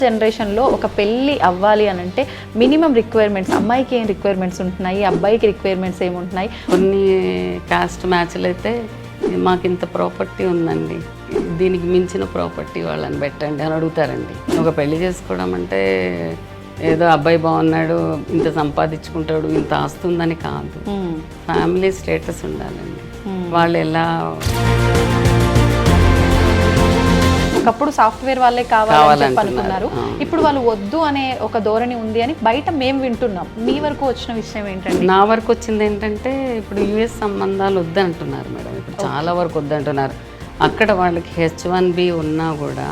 జనరేషన్లో ఒక పెళ్ళి అవ్వాలి అని అంటే మినిమం రిక్వైర్మెంట్స్, అమ్మాయికి ఏం రిక్వైర్మెంట్స్ ఉంటున్నాయి, అబ్బాయికి రిక్వైర్మెంట్స్ ఏముంటున్నాయి? కొన్ని కాస్ట్ మ్యాచ్లు అయితే మాకు ఇంత ప్రాపర్టీ ఉందండి, దీనికి మించిన ప్రాపర్టీ వాళ్ళని పెట్టండి అని అడుగుతారండి. ఒక పెళ్లి చేసుకోవడం అంటే ఏదో అబ్బాయి బాగున్నాడు, ఇంత సంపాదించుకుంటాడు, ఇంత ఆస్తుందని కాదు. ఫ్యామిలీ స్టేటస్ ఉండాలండి. వాళ్ళు ఎలా ఒకప్పుడు సాఫ్ట్వేర్ వాళ్ళే కావాలని అనుకున్నారు, ఇప్పుడు వాళ్ళు వద్దు అనే ఒక ధోరణి ఉంది అని బయట మేము వింటున్నాం. మీ వరకు వచ్చిన విషయం ఏంటంటే? నా వరకు వచ్చింది ఏంటంటే ఇప్పుడు యుఎస్ సంబంధాలు వద్దంటున్నారు మేడం. ఇప్పుడు చాలా వరకు వద్దంటున్నారు. అక్కడ వాళ్ళకి H1B ఉన్నా కూడా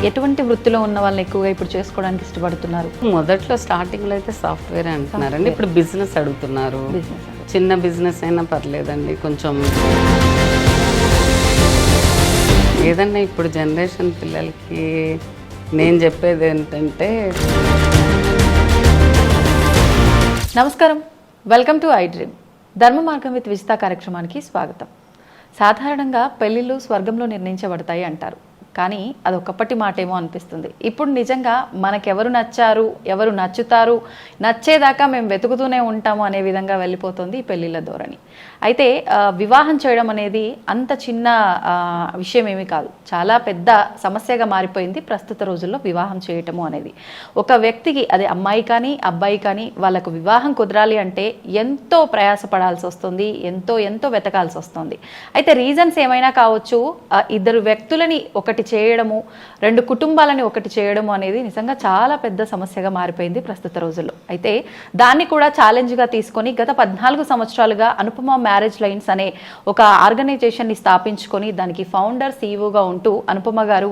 ఎటువంటి వృత్తిలో ఉన్న వాళ్ళని ఎక్కువగా ఇప్పుడు చేసుకోవడానికి ఇష్టపడుతున్నారు? మొదట్లో స్టార్టింగ్లో అయితే సాఫ్ట్వేర్ అంటున్నారండి, ఇప్పుడు బిజినెస్ అడుగుతున్నారు. చిన్న బిజినెస్ అయినా పర్లేదండి, కొంచెం ఏదన్నా. ఇప్పుడు జనరేషన్ పిల్లలకి నేను చెప్పేది ఏంటంటే, నమస్కారం, వెల్కమ్ టు ఐ డ్రీమ్. ధర్మ మార్గం విత్ విజిత కార్యక్రమానికి స్వాగతం. సాధారణంగా పెళ్ళిళ్ళు స్వర్గంలో నిర్ణయించబడతాయి అంటారు, కానీ అది ఒకప్పటి మాటేమో అనిపిస్తుంది. ఇప్పుడు నిజంగా మనకెవరు నచ్చారు, ఎవరు నచ్చుతారు, నచ్చేదాకా మేము వెతుకుతూనే ఉంటాము అనే విధంగా వెళ్ళిపోతుంది ఈ పెళ్ళిళ్ళ ధోరణి. అయితే వివాహం చేయడం అనేది అంత చిన్న విషయం ఏమీ కాదు, చాలా పెద్ద సమస్యగా మారిపోయింది ప్రస్తుత రోజుల్లో వివాహం చేయటము అనేది. ఒక వ్యక్తికి, అది అమ్మాయి కానీ అబ్బాయి కానీ, వాళ్ళకు వివాహం కుదరాలి అంటే ఎంతో ప్రయాసపడాల్సి వస్తుంది, ఎంతో వెతకాల్సి వస్తుంది. అయితే రీజన్స్ ఏమైనా కావచ్చు, ఇద్దరు వ్యక్తులని ఒకటి చేయడము, రెండు కుటుంబాలని ఒకటి చేయడము అనేది నిజంగా చాలా పెద్ద సమస్యగా మారిపోయింది ప్రస్తుత రోజుల్లో. అయితే దాన్ని కూడా ఛాలెంజ్గా తీసుకొని గత 14 సంవత్సరాలుగా అనుపమ మ్యారేజ్ లైన్స్ అనే ఒక ఆర్గనైజేషన్ని స్థాపించుకొని దానికి ఫౌండర్, సీఈఓగా ఉంటూ అనుపమ గారు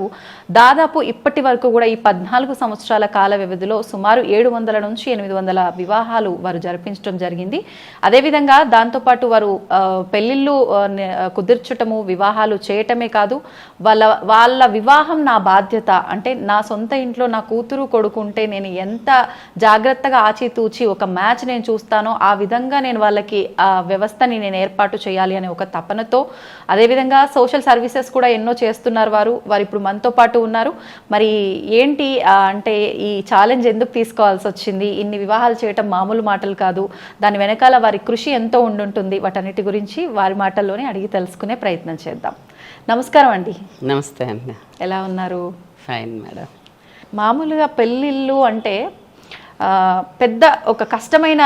దాదాపు ఇప్పటి వరకు కూడా ఈ 14 సంవత్సరాల కాల వ్యవధిలో సుమారు 700 నుంచి 800 వివాహాలు వారు జరిపించడం జరిగింది. అదేవిధంగా దాంతోపాటు వారు పెళ్ళిళ్ళు కుదుర్చటము, వివాహాలు చేయటమే కాదు, వాళ్ళ వివాహం నా బాధ్యత, అంటే నా సొంత ఇంట్లో నా కూతురు కొడుకుంటే నేను ఎంత జాగ్రత్తగా ఆచితూచి ఒక మ్యాచ్ నేను చూస్తానో ఆ విధంగా నేను వాళ్ళకి ఆ వ్యవస్థని నేను ఏర్పాటు చేయాలి అనే ఒక తపనతో, అదేవిధంగా సోషల్ సర్వీసెస్ కూడా ఎన్నో చేస్తున్నారు వారు ఇప్పుడు మనతో పాటు ఉన్నారు. మరి ఏంటి అంటే ఈ ఛాలెంజ్ ఎందుకు తీసుకోవాల్సి వచ్చింది, ఇన్ని వివాహాలు చేయటం మామూలు మాటలు కాదు, దాని వెనకాల వారి కృషి ఎంతో ఉండుంటుంది, వాటన్నిటి గురించి వారి మాటల్లోనే అడిగి తెలుసుకునే ప్రయత్నం చేద్దాం. నమస్కారం అండి. నమస్తే అండి. ఎలా ఉన్నారు? Fine madam. మామూలుగా పెళ్ళిళ్ళు అంటే పెద్ద ఒక కష్టమైన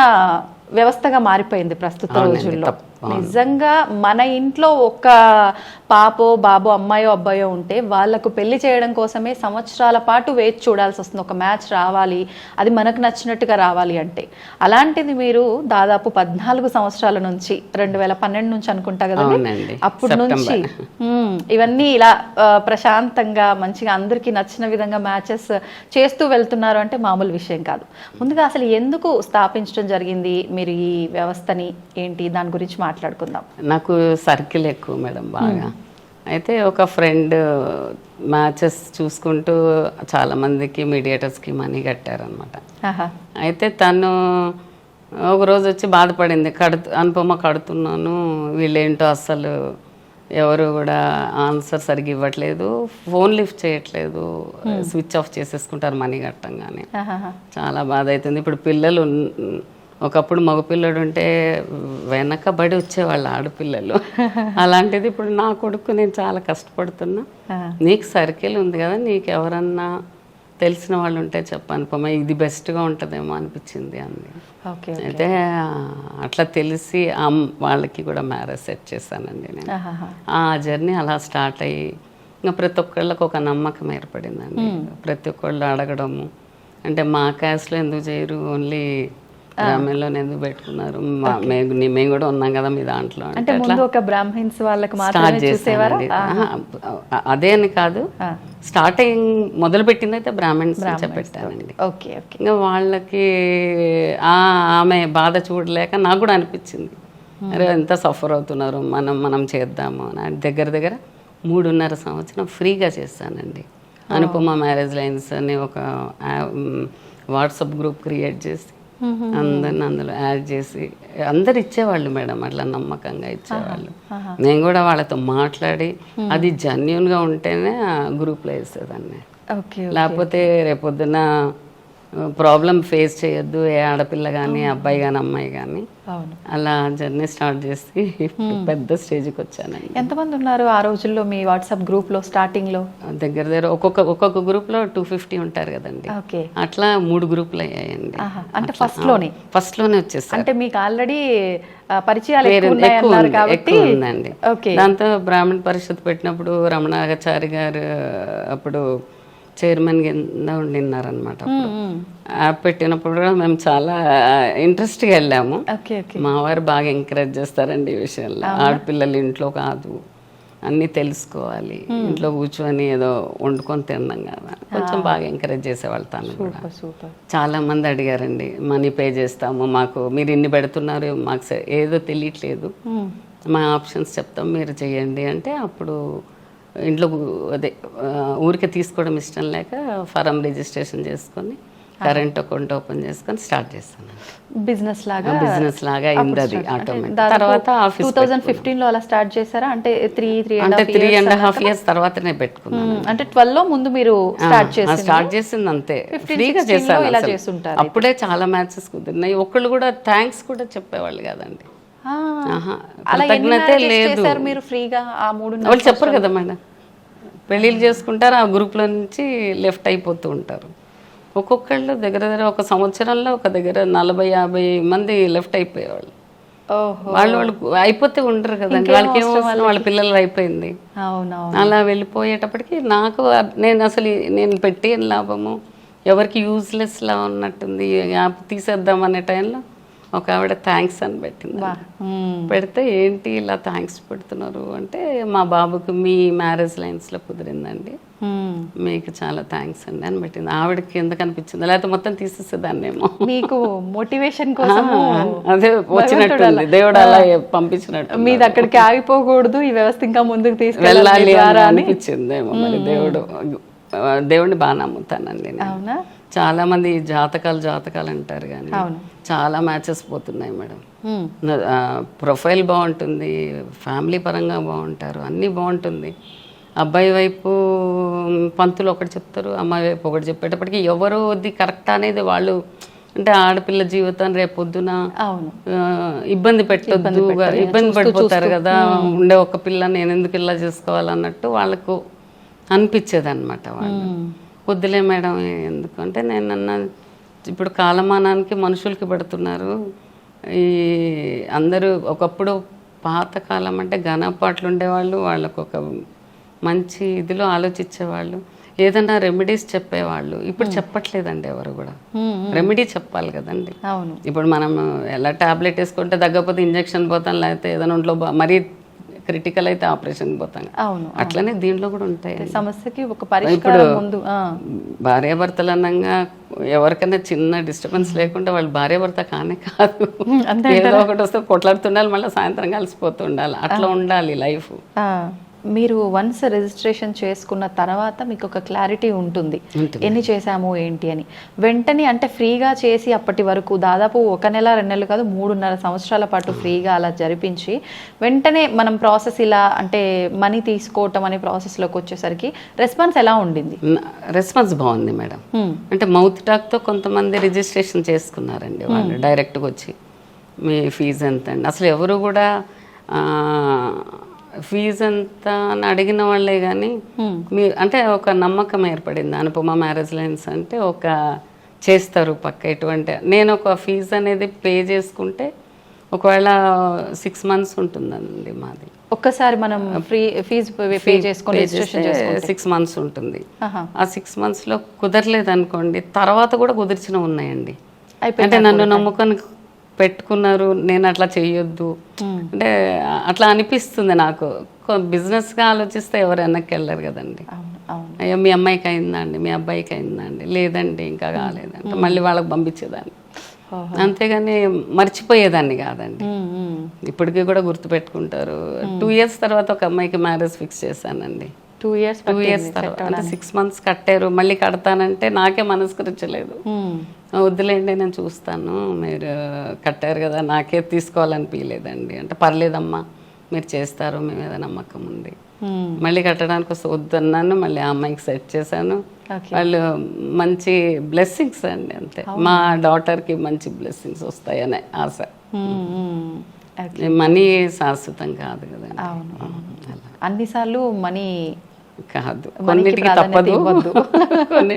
వ్యవస్థగా మారిపోయింది ప్రస్తుత రోజుల్లో. నిజంగా మన ఇంట్లో ఒక పాపో బాబో, అమ్మాయో అబ్బాయో ఉంటే వాళ్ళకు పెళ్లి చేయడం కోసమే సంవత్సరాల పాటు వేచి చూడాల్సి వస్తుంది. ఒక మ్యాచ్ రావాలి, అది మనకు నచ్చినట్టుగా రావాలి అంటే. అలాంటిది మీరు దాదాపు 14 సంవత్సరాల నుంచి 2012 నుంచి అనుకుంటా కదండి, అప్పటి నుంచి ఇవన్నీ ఇలా ప్రశాంతంగా మంచిగా అందరికీ నచ్చిన విధంగా మ్యాచెస్ చేస్తూ వెళ్తున్నారు అంటే మామూలు విషయం కాదు. ముందుగా అసలు ఎందుకు స్థాపించడం జరిగింది మీరు ఈ వ్యవస్థని, ఏంటి దాని గురించి మాట్లాడుకుందాం. నాకు సర్కిల్ ఎక్కువ మేడం బాగా. అయితే ఒక ఫ్రెండ్ మ్యాచెస్ చూసుకుంటూ చాలామందికి మీడియేటర్స్కి మనీ కట్టారనమాట. అయితే తను ఒకరోజు వచ్చి బాధపడింది, అనుపమ కడుతున్నాను, వీళ్ళేంటో అస్సలు ఎవరు కూడా ఆన్సర్ సరిగ్గా ఇవ్వట్లేదు, ఫోన్ లిఫ్ట్ చేయట్లేదు, స్విచ్ ఆఫ్ చేసేసుకుంటారు మనీ కట్టంగానే. చాలా బాధ అవుతుంది. ఇప్పుడు పిల్లలు, ఒకప్పుడు మగపిల్లడు ఉంటే వెనకబడి వచ్చేవాళ్ళు ఆడపిల్లలు, అలాంటిది ఇప్పుడు నా కొడుకు నేను చాలా కష్టపడుతున్నా, నీకు సర్కిల్ ఉంది కదా, నీకు ఎవరన్నా తెలిసిన వాళ్ళు ఉంటే చెప్పాను పొమ్మ, ఇది బెస్ట్గా ఉంటుందేమో అనిపించింది అంది. అయితే అట్లా తెలిసి వాళ్ళకి కూడా మ్యారేజ్ సెట్ చేశానండి నేను. ఆ జర్నీ అలా స్టార్ట్ అయ్యి ఇంకా ప్రతి ఒక్కళ్ళకి ఒక నమ్మకం ఏర్పడిందండి. ప్రతి ఒక్కళ్ళు అడగడము, అంటే మా క్యాస్ట్లో ఎందుకు చేయరు, ఓన్లీ బ్రాహ్మణ్లో ఎందుకు పెట్టుకున్నారు, మేము కూడా ఉన్నాం కదా మీ దాంట్లో అంటే ఒక బ్రాహ్మణ్స్ వాళ్ళకి స్టార్ట్ చేసేవారు. అదే అని కాదు, స్టార్టింగ్ మొదలు పెట్టింది అయితే బ్రాహ్మణ్స్ పెట్టానండి. ఇంకా వాళ్ళకి ఆమె బాధ చూడలేక నాకు కూడా అనిపించింది, అరే ఎంత సఫర్ అవుతున్నారు, మనం చేద్దాము అని. దగ్గర 3.5 సంవత్సరం ఫ్రీగా చేస్తానండి. అనుపమ మ్యారేజ్ లైన్స్ అని ఒక వాట్సాప్ గ్రూప్ క్రియేట్ చేసి అందరిని అందులో యాడ్ చేసి అందరు ఇచ్చేవాళ్ళు మేడం, అట్లా నమ్మకంగా ఇచ్చేవాళ్ళు. నేను కూడా వాళ్ళతో మాట్లాడి అది జెన్యూన్గా ఉంటేనే గ్రూప్లో వేసేదాన్ని. ఓకే. లేకపోతే రేపొద్దున ప్రాబ్లం ఫేస్ చేయొద్దు ఏ ఆడపిల్ల కానీ అబ్బాయి కానీ అమ్మాయి కానీ, అవును. అలా జర్నీ స్టార్ట్ చేసి పెద్ద స్టేజ్కి వచ్చానండి. ఎంతమంది ఉన్నారు ఆ రోజుల్లో మీ వాట్సాప్ గ్రూప్లో స్టార్టింగ్లో? దగ్గర దగ్గర ఒక్కొక్క గ్రూప్లో 250 ఉంటారు కదండి. ఓకే. అట్లా 3 గ్రూపులు అయ్యాయండి. అంటే ఫస్ట్లోనే వచ్చేసారు. అంటే మీకు ఆల్రెడీ పరిచయాలు ఎక్కువ ఉన్నాయన్నారు కాబట్టి ఉందండి. ఓకే. దాంతో బ్రాహ్మణ పరిషత్ పెట్టినప్పుడు రమణాచారి గారు అప్పుడు చైర్మన్ కింద ఉండిన్నారనమాట. యాప్ పెట్టినప్పుడు కూడా మేము చాలా ఇంట్రెస్ట్గా వెళ్ళాము. మా వారు బాగా ఎంకరేజ్ చేస్తారండి ఈ విషయంలో. ఆడపిల్లలు ఇంట్లో కాదు, అన్నీ తెలుసుకోవాలి, ఇంట్లో కూర్చొని ఏదో వండుకొని తిన్నాం కదా, కొంచెం బాగా ఎంకరేజ్ చేసేవాళ్ళు. తను కూడా చాలా మంది అడిగారండి, మనీ పే చేస్తాము, మాకు మీరు ఇన్ని పెడుతున్నారు, మాకు ఏదో తెలియట్లేదు, మా ఆప్షన్స్ చెప్తాం, మీరు చేయండి అంటే అప్పుడు ఇంట్లో అదే ఊరికే తీసుకోవడం ఇష్టం లేక ఫారం రిజిస్ట్రేషన్ చేసుకొని కరెంట్ అకౌంట్ ఓపెన్ చేసుకొని స్టార్ట్ చేస్తాను. బిజినెస్ లాగా అయింది అది ఆటోమేటిక్. తర్వాత 2015లో అలా స్టార్ట్ చేశారా? అంటే 3.5 years తర్వాతనే పెట్టుకున్నాను. అంటే 12 లో ముందు మీరు స్టార్ట్ చేసింది అంతే, ఫ్రీగా చేశాను. అప్పుడే చాలా మ్యాచెస్ కుదిరినాయి. ఒకళ్ళు కూడా థ్యాంక్స్ కూడా చెప్పేవాళ్ళు కాదండి. కృతజ్ఞతే లేదు. మీరు ఫ్రీగా ఆ 3 వాళ్ళు చెప్పరు కదా మేడం, పెళ్ళిళ్ళు చేసుకుంటారు, ఆ గ్రూప్లో నుంచి లెఫ్ట్ అయిపోతూ ఉంటారు. ఒక్కొక్కళ్ళు దగ్గర దగ్గర ఒక సంవత్సరంలో ఒక దగ్గర 40-50 మంది లెఫ్ట్ అయిపోయేవాళ్ళు. వాళ్ళు అయిపోతే ఉండరు కదండి, వాళ్ళకి ఏమవుతుంది, వాళ్ళ పిల్లలు అయిపోయింది. అలా వెళ్ళిపోయేటప్పటికి నాకు నేను పెట్టి ఏం లాభము, ఎవరికి యూజ్లెస్ లా ఉన్నట్టుంది, యాప్ తీసేద్దాం అనే టైంలో ఒక ఆవిడ థ్యాంక్స్ అని పెట్టింది. పెడితే ఏంటి ఇలా థ్యాంక్స్ పెడుతున్నారు అంటే, మా బాబుకి మీ మ్యారేజ్ లైన్స్లో కుదిరిందండి, మీకు చాలా థ్యాంక్స్ అండి అని పెట్టింది. ఆవిడకి ఎందుకు అనిపించింది, లేకపోతే మొత్తం తీసేసేదాన్నేమో. మీకు మోటివేషన్ కోసం అదే వచ్చినట్టుంది, దేవుడు అలా పంపించినట్టు. మీది అక్కడికి ఆగిపోకూడదు, ఈ వ్యవస్థ ఇంకా ముందుకు తీసుకెళ్ళాలి అనిపించిందేమో. మరి దేవుడిని బాగా నమ్ముతానండి. చాలా మంది జాతకాలు అంటారు కానీ చాలా మ్యాచెస్ పోతున్నాయి మేడం. ప్రొఫైల్ బాగుంటుంది, ఫ్యామిలీ పరంగా బాగుంటారు, అన్నీ బాగుంటుంది. అబ్బాయి వైపు పంతులు ఒకటి చెప్తారు, అమ్మాయి వైపు ఒకటి చెప్పేటప్పటికి ఎవరోది కరెక్ట్ అనేది వాళ్ళు, అంటే ఆడపిల్ల జీవితాన్ని రేపొద్దున ఇబ్బంది పెట్టొద్దు, ఇబ్బంది పడిపోతారు కదా, ఉండే ఒక పిల్ల నేను ఎందుకు ఇలా చేసుకోవాలన్నట్టు వాళ్ళకు అనిపించేది అనమాట. వాళ్ళు వద్దులే మేడం ఎందుకంటే నేను అన్నా, ఇప్పుడు కాలమానానికి మనుషులకి పెడుతున్నారు. ఈ అందరూ ఒకప్పుడు పాతకాలం అంటే ఘనపాట్లు ఉండేవాళ్ళు, వాళ్ళకు ఒక మంచి ఇదిలో ఆలోచించేవాళ్ళు, ఏదన్నా రెమెడీస్ చెప్పేవాళ్ళు. ఇప్పుడు చెప్పట్లేదండి ఎవరు కూడా. రెమెడీ చెప్పాలి కదండి. ఇప్పుడు మనం ఎలా టాబ్లెట్ వేసుకుంటే తగ్గకపోతే ఇంజక్షన్ పోతాం, లేకపోతే ఏదైనా ఒంట్లో మరీ క్రిటికల్ అయితే ఆపరేషన్ పోతాం. అట్లనే దీంట్లో కూడా ఉంటాయి సమస్యకి ఒక పరిష్కారం. ముందు భార్యాభర్తలు అనంగా ఎవరికైనా చిన్న డిస్టర్బెన్స్ లేకుండా వాళ్ళు భార్యాభర్త కానే కాదు, ఏదో ఒకటి వస్తే కొట్లాడుతుండాలి, మళ్ళీ సాయంత్రం కలిసిపోతూ ఉండాలి, అట్లా ఉండాలి లైఫ్. మీరు వన్స్ రిజిస్ట్రేషన్ చేసుకున్న తర్వాత మీకు ఒక క్లారిటీ ఉంటుంది ఎన్ని చేశాము ఏంటి అని. వెంటనే అంటే ఫ్రీగా చేసి అప్పటి వరకు దాదాపు 1 నెల 2 నెలలు కాదు 3.5 సంవత్సరాల పాటు ఫ్రీగా అలా జరిపించి వెంటనే మనం ప్రాసెస్ ఇలా అంటే మనీ తీసుకోవటం అనే ప్రాసెస్లోకి వచ్చేసరికి రెస్పాన్స్ ఎలా ఉండింది? రెస్పాన్స్ బాగుంది మేడం. అంటే మౌత్ టాక్తో కొంతమంది రిజిస్ట్రేషన్ చేసుకున్నారండి. వాళ్ళు డైరెక్ట్గా వచ్చి మీ ఫీజు ఎంత అండి, అసలు ఎవరు కూడా ఫీజు ఎంత అని అడిగిన వాళ్ళే కానీ మీరు అంటే ఒక నమ్మకం ఏర్పడింది. అనుపమ మ్యారేజ్ లైన్స్ అంటే ఒక చేస్తారు పక్క ఎటువంటి. నేను ఒక ఫీజు అనేది పే చేసుకుంటే ఒకవేళ 6 months ఉంటుందండి మాది. ఒక్కసారి మనం ఫీజు పే చేసుకొని 6 months ఉంటుంది. ఆ 6 monthsలో కుదరలేదు అనుకోండి, తర్వాత కూడా కుదిర్చిన ఉన్నాయండి. అంటే నన్ను నమ్ముకొని పెట్టుకున్నారు, నేను అట్లా చెయ్యొద్దు అంటే అట్లా అనిపిస్తుంది నాకు. బిజినెస్గా ఆలోచిస్తే ఎవరు వెనక్కి వెళ్ళరు కదండి. అయ్యో మీ అమ్మాయికి అయిందా అండి, మీ అబ్బాయికి అయిందా అండి, లేదండి ఇంకా కాలేదంటే మళ్ళీ వాళ్ళకి పంపించేదాన్ని, అంతేగాని మర్చిపోయేదాన్ని కాదండి. ఇప్పటికీ కూడా గుర్తుపెట్టుకుంటారు. 2 years తర్వాత ఒక అమ్మాయికి మ్యారేజ్ ఫిక్స్ చేశానండి. 2 years తర్వాత 6 months కట్టారు, మళ్ళీ కడతానంటే నాకే మనస్కరించలేదు. వద్దులేండి నేను చూస్తాను, మీరు కట్టారు కదా నాకే తీసుకోవాలనిపించలేదండి అంటే, పర్లేదమ్మా మీరు చేస్తారు, మేము ఏదో నమ్మకం ఉంది. మళ్ళీ కట్టడానికి వస్తే వద్దన్నాను, మళ్ళీ ఆ అమ్మాయికి సెట్ చేశాను. వాళ్ళు మంచి బ్లెస్సింగ్స్ అండి, అంతే. మా డాటర్కి మంచి బ్లెస్సింగ్స్ వస్తాయనే ఆశ. మనీ శాశ్వతం కాదు కదా, అన్నిసార్లు మనీ కాదు, కొన్నిటికి తప్పదు. కొన్ని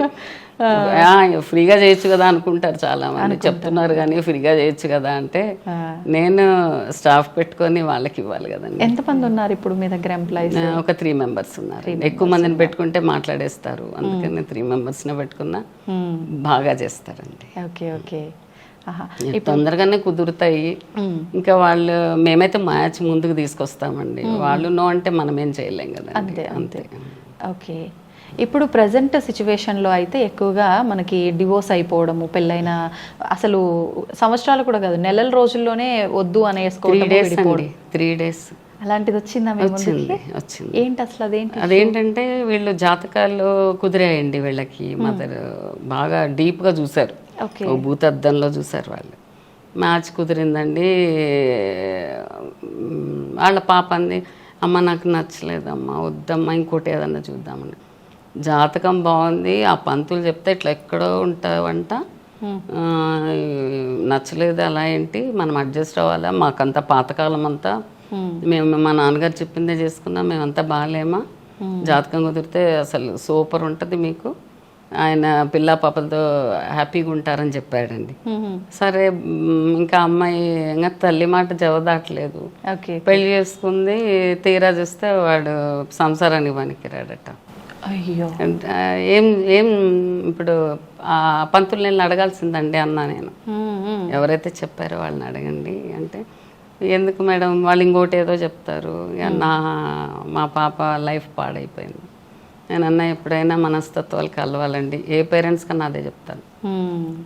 ఫ్రీగా చేయొచ్చు కదా అనుకుంటారు చాలా మంది, చెప్తున్నారు కానీ ఫ్రీగా చేయొచ్చు కదా అంటే, నేను స్టాఫ్ పెట్టుకొని వాళ్ళకి ఇవ్వాలి కదండి. ఎంతమంది ఉన్నారు ఇప్పుడు మీ దగ్గర ఎంప్లాయీస్? ఒక 3 members ఉన్నారు. ఎక్కువ మందిని పెట్టుకుంటే మాట్లాడేస్తారు, అందుకని 3 members-నే పెట్టుకున్నా బాగా చేస్తారండి. ఓకే ఓకే, తొందరగానే కుదురుతాయి. ఇంకా వాళ్ళు మేమైతే మ్యాచ్ ముందుకు తీసుకొస్తామండి, వాళ్ళు నో అంటే మనం ఏం చేయలేం కదా. అంతే అంతే. ఓకే, ఇప్పుడు ప్రజెంట్ సిచ్యువేషన్లో అయితే ఎక్కువగా మనకి డివోర్స్ అయిపోవడము, పెళ్ళైన అసలు సంవత్సరాలు కూడా కాదు, నెలల రోజుల్లోనే వద్దు అనేసుకోవడం. 3 days అలాంటిది వచ్చిందా? వచ్చింది. ఏంటి అసలు అదేంటంటే వీళ్ళు జాతకాలు కుదిరాయండి వీళ్ళకి. మదర్ బాగా డీప్గా చూశారు, భూతద్దంలో చూశారు వాళ్ళు. మ్యాచ్ కుదిరిందండి. వాళ్ళ పాప అంది, అమ్మ నాకు నచ్చలేదమ్మా, వద్దమ్మా ఇంకోటి ఏదన్నా చూద్దామని. జాతకం బాగుంది, ఆ పంతులు చెప్తే ఇట్లా ఎక్కడో ఉంటావంట, నచ్చలేదు, అలా ఏంటి మనం అడ్జస్ట్ అవ్వాలా, మాకంతా పాతకాలం అంతా మేము మా నాన్నగారు చెప్పిందే చేసుకున్నాం, మేమంతా బాగాలేమా, జాతకం కుదిరితే అసలు సూపర్ ఉంటుంది మీకు, ఆయన పిల్ల పాపలతో హ్యాపీగా ఉంటారని చెప్పాడండి. సరే, ఇంకా అమ్మాయి ఇంకా తల్లి మాట జవదాట్లేదు, పెళ్లి చేసుకుంది. తీరా చూస్తే వాడు సంసారానికి పనికిరాడట. అయ్యో, ఏం ఏం ఇప్పుడు ఆ పంతులు నేను అడగాల్సిందండి అన్నా నేను. ఎవరైతే చెప్పారో వాళ్ళని అడగండి అంటే, ఎందుకు మేడం వాళ్ళు ఇంకోటి ఏదో చెప్తారు, మా పాప లైఫ్ పాడైపోయింది. నేను అన్నా, ఎప్పుడైనా మనస్తత్వాలు కలవాలండి, ఏ పేరెంట్స్ కన్నా అదే చెప్తాను,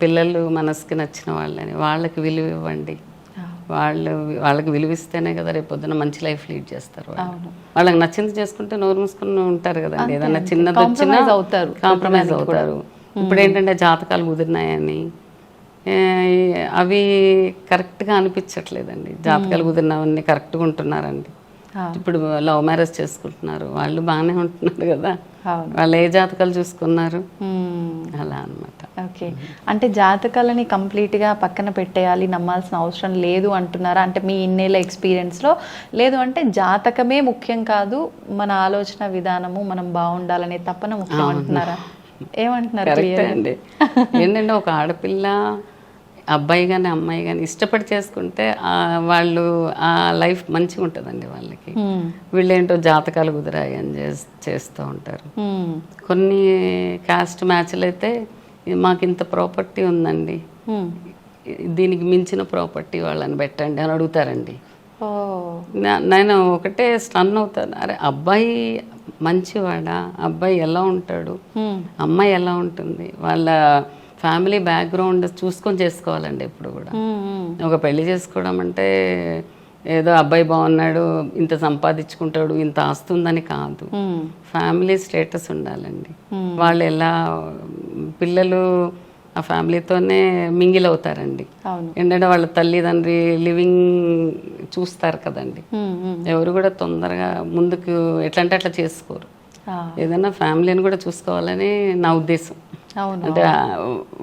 పిల్లలు మనసుకి నచ్చిన వాళ్ళని, వాళ్ళకి విలువ ఇవ్వండి. వాళ్ళకి విలువిస్తేనే కదా రేపు పొద్దున మంచి లైఫ్ లీడ్ చేస్తారు. వాళ్ళకి నచ్చింది చేసుకుంటే నోరు మూసుకుని ఉంటారు కదండి, ఏదన్నా చిన్నది వచ్చినా కాంప్రమైజ్ అవుతారు. ఇప్పుడు ఏంటంటే జాతకాలు కుదిరినాయని అవి కరెక్ట్గా అనిపించట్లేదండి. జాతకాలు కుదిరినవన్నీ కరెక్ట్గా ఉంటున్నారండి. ఇప్పుడు లవ్ మ్యారేజ్ చేసుకుంటున్నారు, వాళ్ళు బాగానే ఉంటున్నారు కదా, వాళ్ళు ఏ జాతకాలు చూసుకున్నారు, అలా అనమాట. ఓకే, అంటే జాతకాలని కంప్లీట్గా పక్కన పెట్టేయాలి, నమ్మాల్సిన అవసరం లేదు అంటున్నారా? అంటే మీ ఇన్నేళ్ళ ఎక్స్పీరియన్స్లో లేదు అంటే జాతకమే ముఖ్యం కాదు, మన ఆలోచన విధానము మనం బాగుండాలనే తప్పన ముఖ్యం అంటున్నారా? ఏమంటున్నారు? కరెక్టే అండి. ఏంటంటే ఒక ఆడపిల్ల అబ్బాయి కానీ అమ్మాయి కానీ ఇష్టపడి చేసుకుంటే వాళ్ళు ఆ లైఫ్ మంచిగా ఉంటుందండి వాళ్ళకి. వీళ్ళేంటో జాతకాలు కుదిరాయి అని చేస్తూ ఉంటారు. కొన్ని కాస్ట్ మ్యాచ్లు అయితే మాకు ఇంత ప్రాపర్టీ ఉందండి, దీనికి మించిన ప్రాపర్టీ వాళ్ళని పెట్టండి అని అడుగుతారండి. నేను ఒకటే స్టన్ అవుతాను, అరే అబ్బాయి మంచివాడా, అబ్బాయి ఎలా ఉంటాడు, అమ్మాయి ఎలా ఉంటుంది, వాళ్ళ ఫ్యామిలీ బ్యాక్గ్రౌండ్ చూసుకొని చేసుకోవాలండి. ఎప్పుడు కూడా ఒక పెళ్లి చేసుకోవడం అంటే ఏదో అబ్బాయి బాగున్నాడు, ఇంత సంపాదించుకుంటాడు, ఇంత ఆస్తుందని కాదు, ఫ్యామిలీ స్టేటస్ ఉండాలండి. వాళ్ళు ఎలా పిల్లలు ఆ ఫ్యామిలీతోనే మింగిల్ అవుతారండి. ఏంటంటే వాళ్ళ తల్లిదండ్రి లివింగ్ చూస్తారు కదండి. ఎవరు కూడా తొందరగా ముందుకు ఎట్లా అంటే అట్లా చేసుకోరు. ఏదైనా ఫ్యామిలీని కూడా చూసుకోవాలని నా ఉద్దేశం. అంటే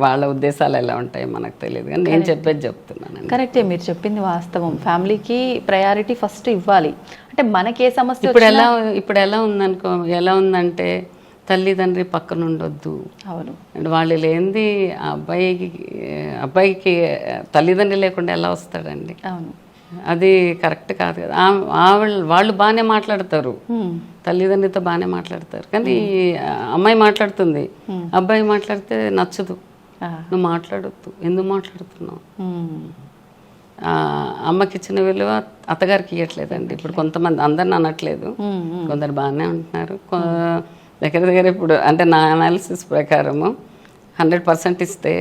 వాళ్ళ ఉద్దేశాలు ఎలా ఉంటాయి మనకు తెలియదు, కానీ నేను చెప్పేది చెప్తున్నాను. కరెక్టే, మీరు చెప్పింది వాస్తవం. ఫ్యామిలీకి ప్రయారిటీ ఫస్ట్ ఇవ్వాలి. అంటే మనకి ఏ సమస్య ఇప్పుడు ఎలా ఉందనుకో, ఎలా ఉందంటే తల్లిదండ్రి పక్కన ఉండొద్దు. అవును, అండ్ వాళ్ళు లేనిది అబ్బాయికి తల్లిదండ్రి లేకుండా ఎలా వస్తాడండి? అవును, అది కరెక్ట్ కాదు కదా. వాళ్ళు బాగానే మాట్లాడతారు, తల్లిదండ్రితో బాగానే మాట్లాడతారు, కానీ అమ్మాయి మాట్లాడుతుంది, అబ్బాయి మాట్లాడితే నచ్చదు. నువ్వు మాట్లాడొద్దు, ఎందుకు మాట్లాడుతున్నావు? అమ్మకి ఇచ్చిన విలువ అత్తగారికి ఇవ్వట్లేదండి. ఇప్పుడు కొంతమంది, అందరిని అనట్లేదు, కొందరు బాగానే ఉంటున్నారు. దగ్గర దగ్గర ఇప్పుడు అంటే నా అనాలిసిస్ ప్రకారము 100% ఇస్తే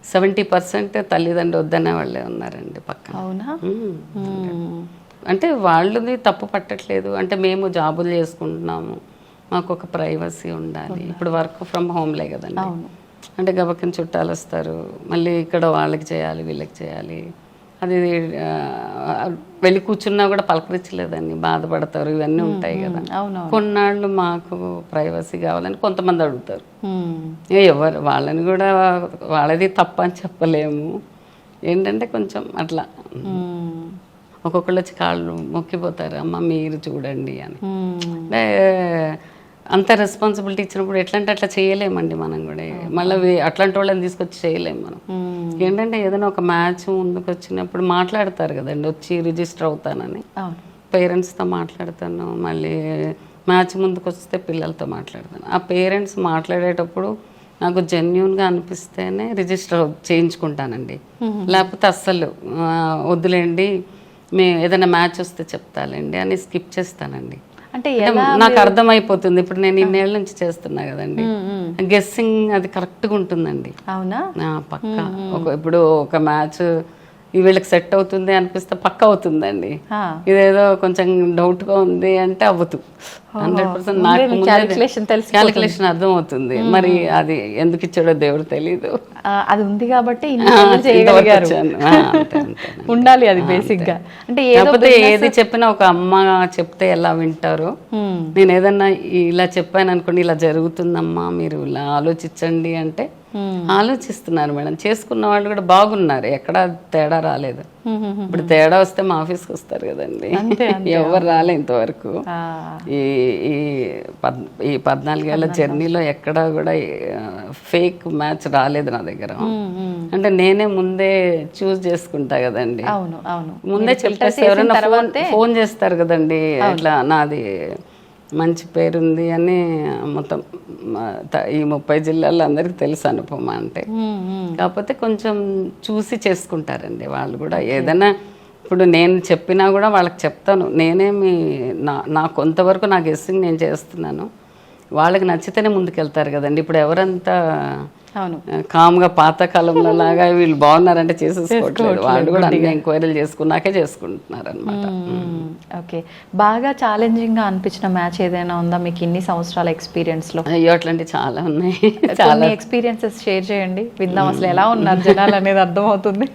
70% తల్లిదండ్రులు వద్దనే వాళ్ళే ఉన్నారండి పక్కన. అవునా? అంటే వాళ్ళది తప్పు పట్టట్లేదు, అంటే మేము జాబులు చేసుకుంటున్నాము, మాకు ఒక ప్రైవసీ ఉండాలి. ఇప్పుడు వర్క్ ఫ్రమ్ హోమ్లే కదండి, అంటే గబక్కన చుట్టాలు వస్తారు, మళ్ళీ ఇక్కడ వాళ్ళకి చేయాలి వీళ్ళకి చేయాలి, అది వెళ్ళి కూర్చున్నా కూడా పలకరించలేదని బాధపడతారు, ఇవన్నీ ఉంటాయి కదా. కొన్నాళ్ళు మాకు ప్రైవసీ కావాలని కొంతమంది అడుగుతారు. ఎవరు వాళ్ళని కూడా వాళ్ళది తప్ప అని చెప్పలేము, ఏంటంటే కొంచెం అట్లా ఒక్కొక్కళ్ళు వచ్చి కాళ్ళు మొక్కిపోతారు, అమ్మ మీరు చూడండి అని. అంటే అంత రెస్పాన్సిబిలిటీ ఇచ్చినప్పుడు ఎట్లా అంటే అట్లా చేయలేమండి మనం కూడా. మళ్ళీ అట్లాంటి వాళ్ళని తీసుకొచ్చి చేయలేము మనం. ఏంటంటే ఏదైనా ఒక మ్యాచ్ ముందుకు వచ్చినప్పుడు మాట్లాడతారు కదండి, వచ్చి రిజిస్టర్ అవుతానని పేరెంట్స్తో మాట్లాడతాను, మళ్ళీ మ్యాచ్ ముందుకు వస్తే పిల్లలతో మాట్లాడతాను. ఆ పేరెంట్స్ మాట్లాడేటప్పుడు నాకు జెన్యున్గా అనిపిస్తేనే రిజిస్టర్ చేయించుకుంటానండి, లేకపోతే అస్సలు వద్దులేండి మేము ఏదైనా మ్యాచ్ వస్తే చెప్తాలేండి అని స్కిప్ చేస్తానండి. అంటే నాకు అర్థమైపోతుంది, ఇప్పుడు నేను ఇన్నేళ్ళ నుంచి చేస్తున్నా కదండి, గెస్సింగ్ అది కరెక్ట్గా ఉంటుందండి. అవునా? పక్కా. ఇప్పుడు ఒక మ్యాచ్ వీళ్ళకి సెట్ అవుతుంది అనిపిస్తే పక్క అవుతుందండి, ఇదేదో కొంచెం డౌట్గా ఉంది అంటే అవ్వదు. 100% నాకు క్యాలిక్యులేషన్ అర్థం అవుతుంది. మరి అది ఎందుకు ఇచ్చాడో దేవుడు తెలీదు, అది ఉంది కాబట్టి ఉండాలి అది బేసిక్ గా. అంటే ఏది చెప్పినా ఒక అమ్మ చెప్తే ఎలా వింటారో, నేను ఏదన్నా ఇలా చెప్పాను అనుకోండి, ఇలా జరుగుతుందమ్మా మీరు ఇలా ఆలోచించండి అంటే ఆలోచిస్తున్నారు మేడం. చేసుకున్న వాళ్ళు కూడా బాగున్నారు, ఎక్కడ తేడా రాలేదు. ఇప్పుడు తేడా వస్తే మా ఆఫీస్కి వస్తారు కదండి, ఎవరు రాలే ఇంతవరకు. ఈ 14 ఏళ్ల జర్నీలో ఎక్కడా కూడా ఫేక్ మ్యాచ్ రాలేదు నా దగ్గర. అంటే నేనే ముందే చూస్ చేసుకుంటా కదండి, ముందే చెప్పేసి ఎవరైనా ఫోన్ చేస్తారు కదండి, ఇట్లా నాది మంచి పేరుంది అని మొత్తం ఈ 30 జిల్లాల్లో అందరికీ తెలుసు అనుపమ అంటే. కాకపోతే కొంచెం చూసి చేసుకుంటారండి వాళ్ళు కూడా. ఏదైనా ఇప్పుడు నేను చెప్పినా కూడా వాళ్ళకి చెప్తాను, నేనేమి నా కొంతవరకు నా గెస్సింగ్ నేను చేస్తున్నాను, వాళ్ళకి నచ్చితేనే ముందుకెళ్తారు కదండి. ఇప్పుడు ఎవరంతా కామ్గా పాతకాలంలో లాగా వీళ్ళు బాగున్నారంటే చేసేసుకోవట్లేదు, వాళ్ళు కూడా అన్ని ఎంక్వైరీలు చేసుకున్నాకే చేసుకుంటున్నారు అనమాట. ఓకే, బాగా ఛాలెంజింగ్ గా అనిపించిన మ్యాచ్ ఏదైనా ఉందా మీకు ఇన్ని సంవత్సరాల ఎక్స్పీరియన్స్ లో? అయ్యో అట్లాంటివి చాలా ఉన్నాయి, చాలా ఎక్స్పీరియన్సెస్ షేర్ చేయండి, విందాం అసలు ఎలా ఉన్నారు జనాలు అనేది అర్థం అవుతుంది.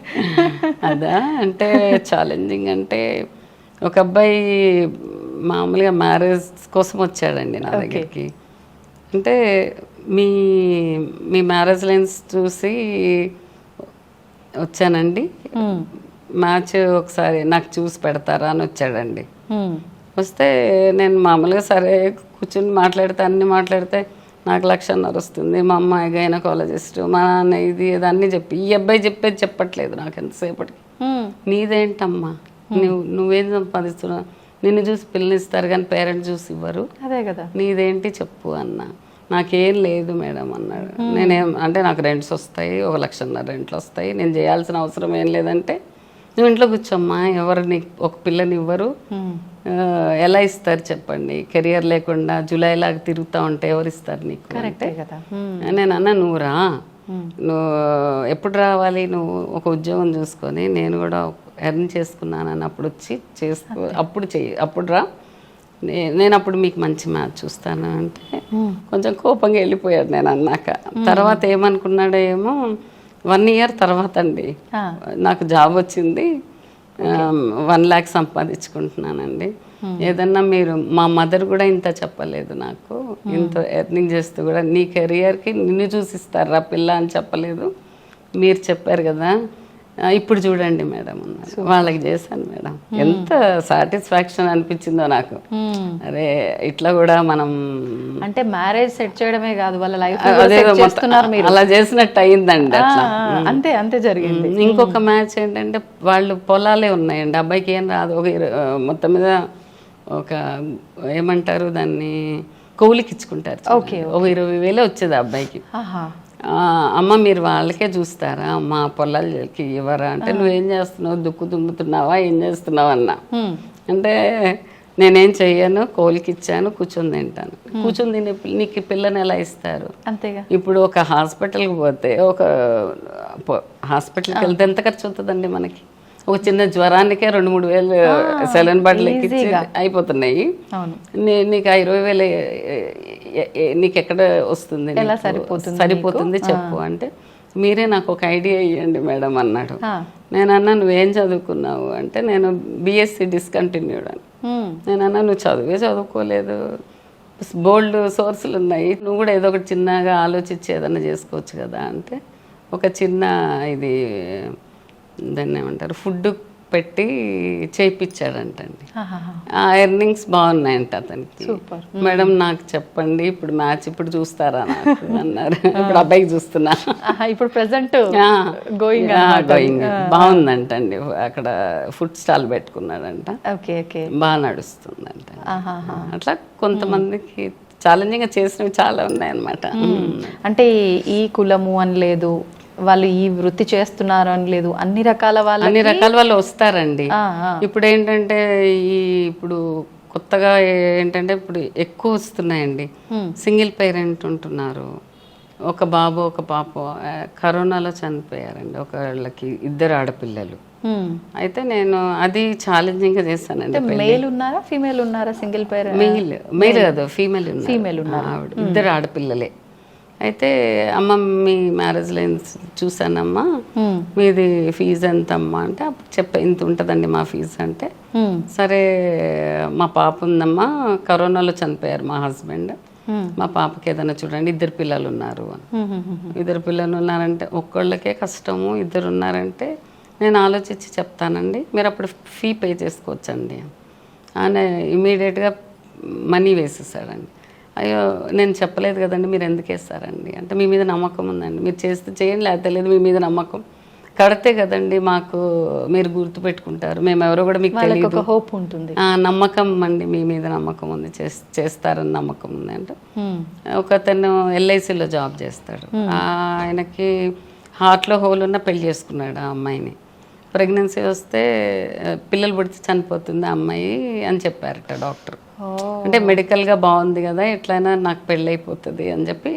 అదా అంటే ఛాలెంజింగ్ అంటే ఒక అబ్బాయి మామూలుగా మ్యారేజ్ కోసం వచ్చాడండి నా దగ్గరికి. అంటే మీ మ్యారేజ్ లైన్స్ చూసి వచ్చానండి, మ్యాచ్ ఒకసారి నాకు చూసి పెడతారా అని వచ్చాడండి. వస్తే నేను మామూలుగా సరే కూర్చుని మాట్లాడితే అన్నీ మాట్లాడితే నాకు 1,50,000 వస్తుంది, మా అమ్మాయి గైనకాలజిస్ట్, మా నాన్న ఇది అన్నీ చెప్పి, ఈ అబ్బాయి చెప్పేది చెప్పట్లేదు నాకు ఎంతసేపటికి. నీదేంటమ్మా, నువ్వేం సంపాదిస్తున్నావు, నిన్ను చూసి పిల్లనిస్తారు కానీ పేరెంట్స్ చూసి ఇవ్వరు, అదే కదా, నీదేంటి చెప్పు అన్న. నాకేం లేదు మేడం అన్నాడు. నేనేం అంటే నాకు రెంట్స్ వస్తాయి, 1,50,000 రెంట్లు వస్తాయి, నేను చేయాల్సిన అవసరం ఏం లేదంటే నువ్వు ఇంట్లో కూర్చోమ్మా, ఎవరు నీకు ఒక పిల్లని ఇవ్వరు, ఎలా ఇస్తారు చెప్పండి, కెరియర్ లేకుండా జూలైలాగా తిరుగుతూ ఉంటే ఎవరు ఇస్తారు నీకు అంటే. నేను అన్నా నువ్వు రా, నువ్వు ఎప్పుడు రావాలి, నువ్వు ఒక ఉద్యోగం చూసుకొని నేను కూడా ఎర్న్ చేసుకున్నానని అప్పుడు వచ్చి చేసుకో, అప్పుడు చెయ్యి, అప్పుడు రా, నేను అప్పుడు మీకు మంచి మ్యాచ్ చూస్తాను అంటే కొంచెం కోపంగా వెళ్ళిపోయాడు. నేను అన్నాక తర్వాత ఏమనుకున్నాడో ఏమో, 1 year తర్వాత అండి నాకు జాబ్ వచ్చింది, 1 lakh సంపాదించుకుంటున్నానండి. ఏదన్నా మీరు మా మదర్ కూడా ఇంత చెప్పలేదు నాకు, ఇంత ఎర్నింగ్ చేస్తూ కూడా నీ కెరియర్కి నిన్ను చూసిస్తారా పిల్ల అని చెప్పలేదు, మీరు చెప్పారు కదా, ఇప్పుడు చూడండి మేడం అన్నారు. వాళ్ళకి చేశాను మేడం, ఎంత సాటిస్ఫాక్షన్ అనిపించిందో నాకు. అరే ఇట్లా కూడా మనం అంటే మ్యారేజ్ సెట్ చేయడమే కాదు, వాళ్ళ లైఫ్ అలా చేసినట్టు అయిందండి. అట్లా అంతే అంతే జరిగింది. ఇంకొక మ్యాచ్ ఏంటంటే వాళ్ళు పొలాలే ఉన్నాయండి, అబ్బాయికి ఏం రాదు, ఒక మొత్తం మీద ఒక ఏమంటారు దాన్ని కౌలికి ఇచ్చుకుంటారు, ఒక 20,000 వచ్చేది అబ్బాయికి. అమ్మ మీరు వాళ్ళకే చూస్తారా, మా పొలాలకి ఇవ్వరా అంటే, నువ్వేం చేస్తున్నావు, దుక్కు దుమ్ముతున్నావా, ఏం చేస్తున్నావు అన్నా. అంటే నేనేం చెయ్యను, కోలికి ఇచ్చాను, కూర్చొని తింటాను. కూర్చొని తినే నీకు పిల్లని ఎలా ఇస్తారు? అంతేగా. ఇప్పుడు ఒక హాస్పిటల్కి పోతే, ఒక హాస్పిటల్కి వెళ్తే ఎంత ఖర్చు అవుతుందండి మనకి? ఒక చిన్న జ్వరానికే 2-3 వేలు సెలైన్ బాటిల్ ఎక్కించి అయిపోతున్నాయి. అవును. నీకు ఆ 20,000 నీకు ఎక్కడ వస్తుంది, ఎలా సరిపోతుంది చెప్పు అంటే, మీరే నాకు ఒక ఐడియా ఇవ్వండి మేడం అన్నాడు. నేను అన్నా నువ్వేం చదువుకున్నావు అంటే, నేను బీఎస్సీ డిస్కంటిన్యూడ్ అని. నేను అన్నా నువ్వు చదువుకోలేదు, బోల్డ్ సోర్సులు ఉన్నాయి, నువ్వు కూడా ఏదో ఒకటి చిన్నగా ఆలోచించి ఏదన్నా చేసుకోవచ్చు కదా అంటే, ఒక చిన్న ఇది దాన్ని ఏమంటారు ఫుడ్ పెట్టి చేయించాడంటండి. ఆ ఎర్నింగ్స్ బాగున్నాయంట అతనికి. మేడం నాకు చెప్పండి, ఇప్పుడు మ్యాచ్ ఇప్పుడు చూస్తారా నాకు అన్నారు. ఇప్పుడు అబ్బాయికి చూస్తున్నా, ఇప్పుడు ప్రెసెంట్ గోయింగ్ బాగుందంట అండి. అక్కడ ఫుడ్ స్టాల్ పెట్టుకున్నాడంట, బాగా నడుస్తుందంట. అట్లా కొంతమందికి ఛాలెంజింగ్ గా చేసినవి చాలా ఉన్నాయి అన్నమాట. అంటే ఈ కులము అని లేదు, వాళ్ళు ఈ వృత్తి చేస్తున్నారు అని లేదు, అన్ని రకాల వాళ్ళు వస్తారండి. ఇప్పుడు ఏంటంటే ఇప్పుడు కొత్తగా ఏంటంటే ఇప్పుడు ఎక్కువ వస్తున్నాయండి. సింగిల్ పేరెంట్ ఉంటున్నారు, ఒక బాబు ఒక పాప కరోనాలో చనిపోయారండి, ఒకళ్ళకి 2 ఆడపిల్లలు. అయితే నేను అది ఛాలెంజింగ్ గా చేస్తానండి. మేల్ ఉన్నారా ఫీమేల్ ఉన్నారా? సింగిల్ పేరెంట్ మేల్ కాదు, ఫీమేల్ ఉన్నారు, 2 ఆడపిల్లలే. అయితే అమ్మ మీ మ్యారేజ్ లైన్స్ చూసానమ్మా, మీది ఫీజు ఎంత అమ్మా అంటే, అప్పుడు ఇంత ఉంటుందండి మా ఫీజు అంటే, సరే మా పాప ఉందమ్మా, కరోనాలో చనిపోయారు మా హస్బెండ్, మా పాపకి ఏదైనా చూడండి, 2 పిల్లలు ఉన్నారు అని. 2 పిల్లలు ఉన్నారంటే ఒక్కళ్ళకే కష్టము, 2 ఉన్నారంటే నేను ఆలోచించి చెప్తానండి, మీరు అప్పుడు ఫీ పే చేసుకోవచ్చండి అని ఇమీడియట్గా మనీ వేసేసాడండి. అయ్యో నేను చెప్పలేదు కదండి, మీరు ఎందుకు వేస్తారండి అంటే, మీ మీద నమ్మకం ఉందండి, మీరు చేస్తే చేయండి, లేకపోతే లేదు, మీ మీద నమ్మకం కడితే కదండి మాకు మీరు గుర్తుపెట్టుకుంటారు, మేము ఎవరో కూడా మీకు తెలియదు, హోప్ ఉంటుంది, నమ్మకం అండి, మీ మీద నమ్మకం ఉంది, చేస్తారని నమ్మకం ఉంది అంటే. ఒకతను ఎల్ఐసిలో జాబ్ చేస్తాడు, ఆయనకి హార్ట్లో హోల్ ఉన్న పెళ్లి చేసుకున్నాడు ఆ అమ్మాయిని. ప్రెగ్నెన్సీ వస్తే పిల్లలు పుడితే చనిపోతుంది ఆ అమ్మాయి అని చెప్పారట డాక్టర్. అంటే మెడికల్గా బాగుంది కదా, ఎట్లయినా నాకు పెళ్ళి అయిపోతుంది అని చెప్పి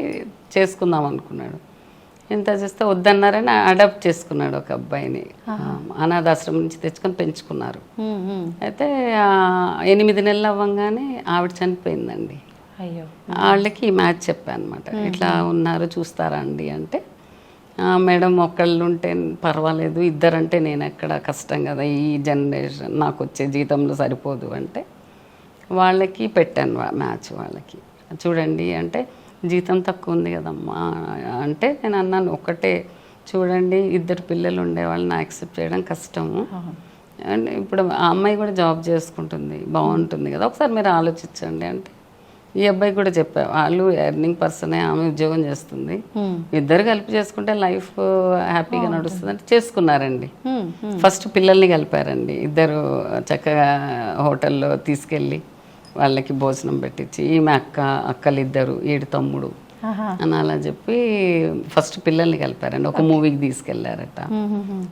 చేసుకుందాం అనుకున్నాడు. ఎంత చేస్తే వద్దన్నారని అడాప్ట్ చేసుకున్నాడు ఒక అబ్బాయిని, అనాథాశ్రమం నుంచి తెచ్చుకొని పెంచుకున్నారు. అయితే 8 నెలలు అవ్వగానే ఆవిడ చనిపోయిందండి. వాళ్ళకి ఈ మ్యాచ్ చెప్పాను అనమాట, ఇట్లా ఉన్నారు చూస్తారా అండి అంటే, మేడం ఒకళ్ళు ఉంటే పర్వాలేదు, 2 అంటే నేను ఎక్కడ కష్టం కదా, ఈ జనరేషన్ నాకు వచ్చే జీతంలో సరిపోదు అంటే వాళ్ళకి పెట్టాను మ్యాచ్. వాళ్ళకి చూడండి అంటే, జీతం తక్కువ ఉంది కదమ్మా అంటే, నేను అన్నాను ఒకటే చూడండి, 2 పిల్లలు ఉండే వాళ్ళని యాక్సెప్ట్ చేయడం కష్టము, అండ్ ఇప్పుడు ఆ అమ్మాయి కూడా జాబ్ చేసుకుంటుంది, బాగుంటుంది కదా, ఒకసారి మీరు ఆలోచించండి అంటే, ఈ అబ్బాయి కూడా చెప్పా, వాళ్ళు ఎర్నింగ్ పర్సనే, ఆమె ఉద్యోగం చేస్తుంది, 2 కలిపి చేసుకుంటే లైఫ్ హ్యాపీగా నడుస్తుంది అంటే చేసుకున్నారండి. ఫస్ట్ పిల్లల్ని కలిపారండి, 2 చక్కగా హోటల్లో తీసుకెళ్ళి వాళ్ళకి భోజనం పెట్టించి, ఈమె అక్కలు 2, 7 తమ్ముడు అని అలా చెప్పి ఫస్ట్ పిల్లల్ని కలిపారండి. ఒక మూవీకి తీసుకెళ్లారట,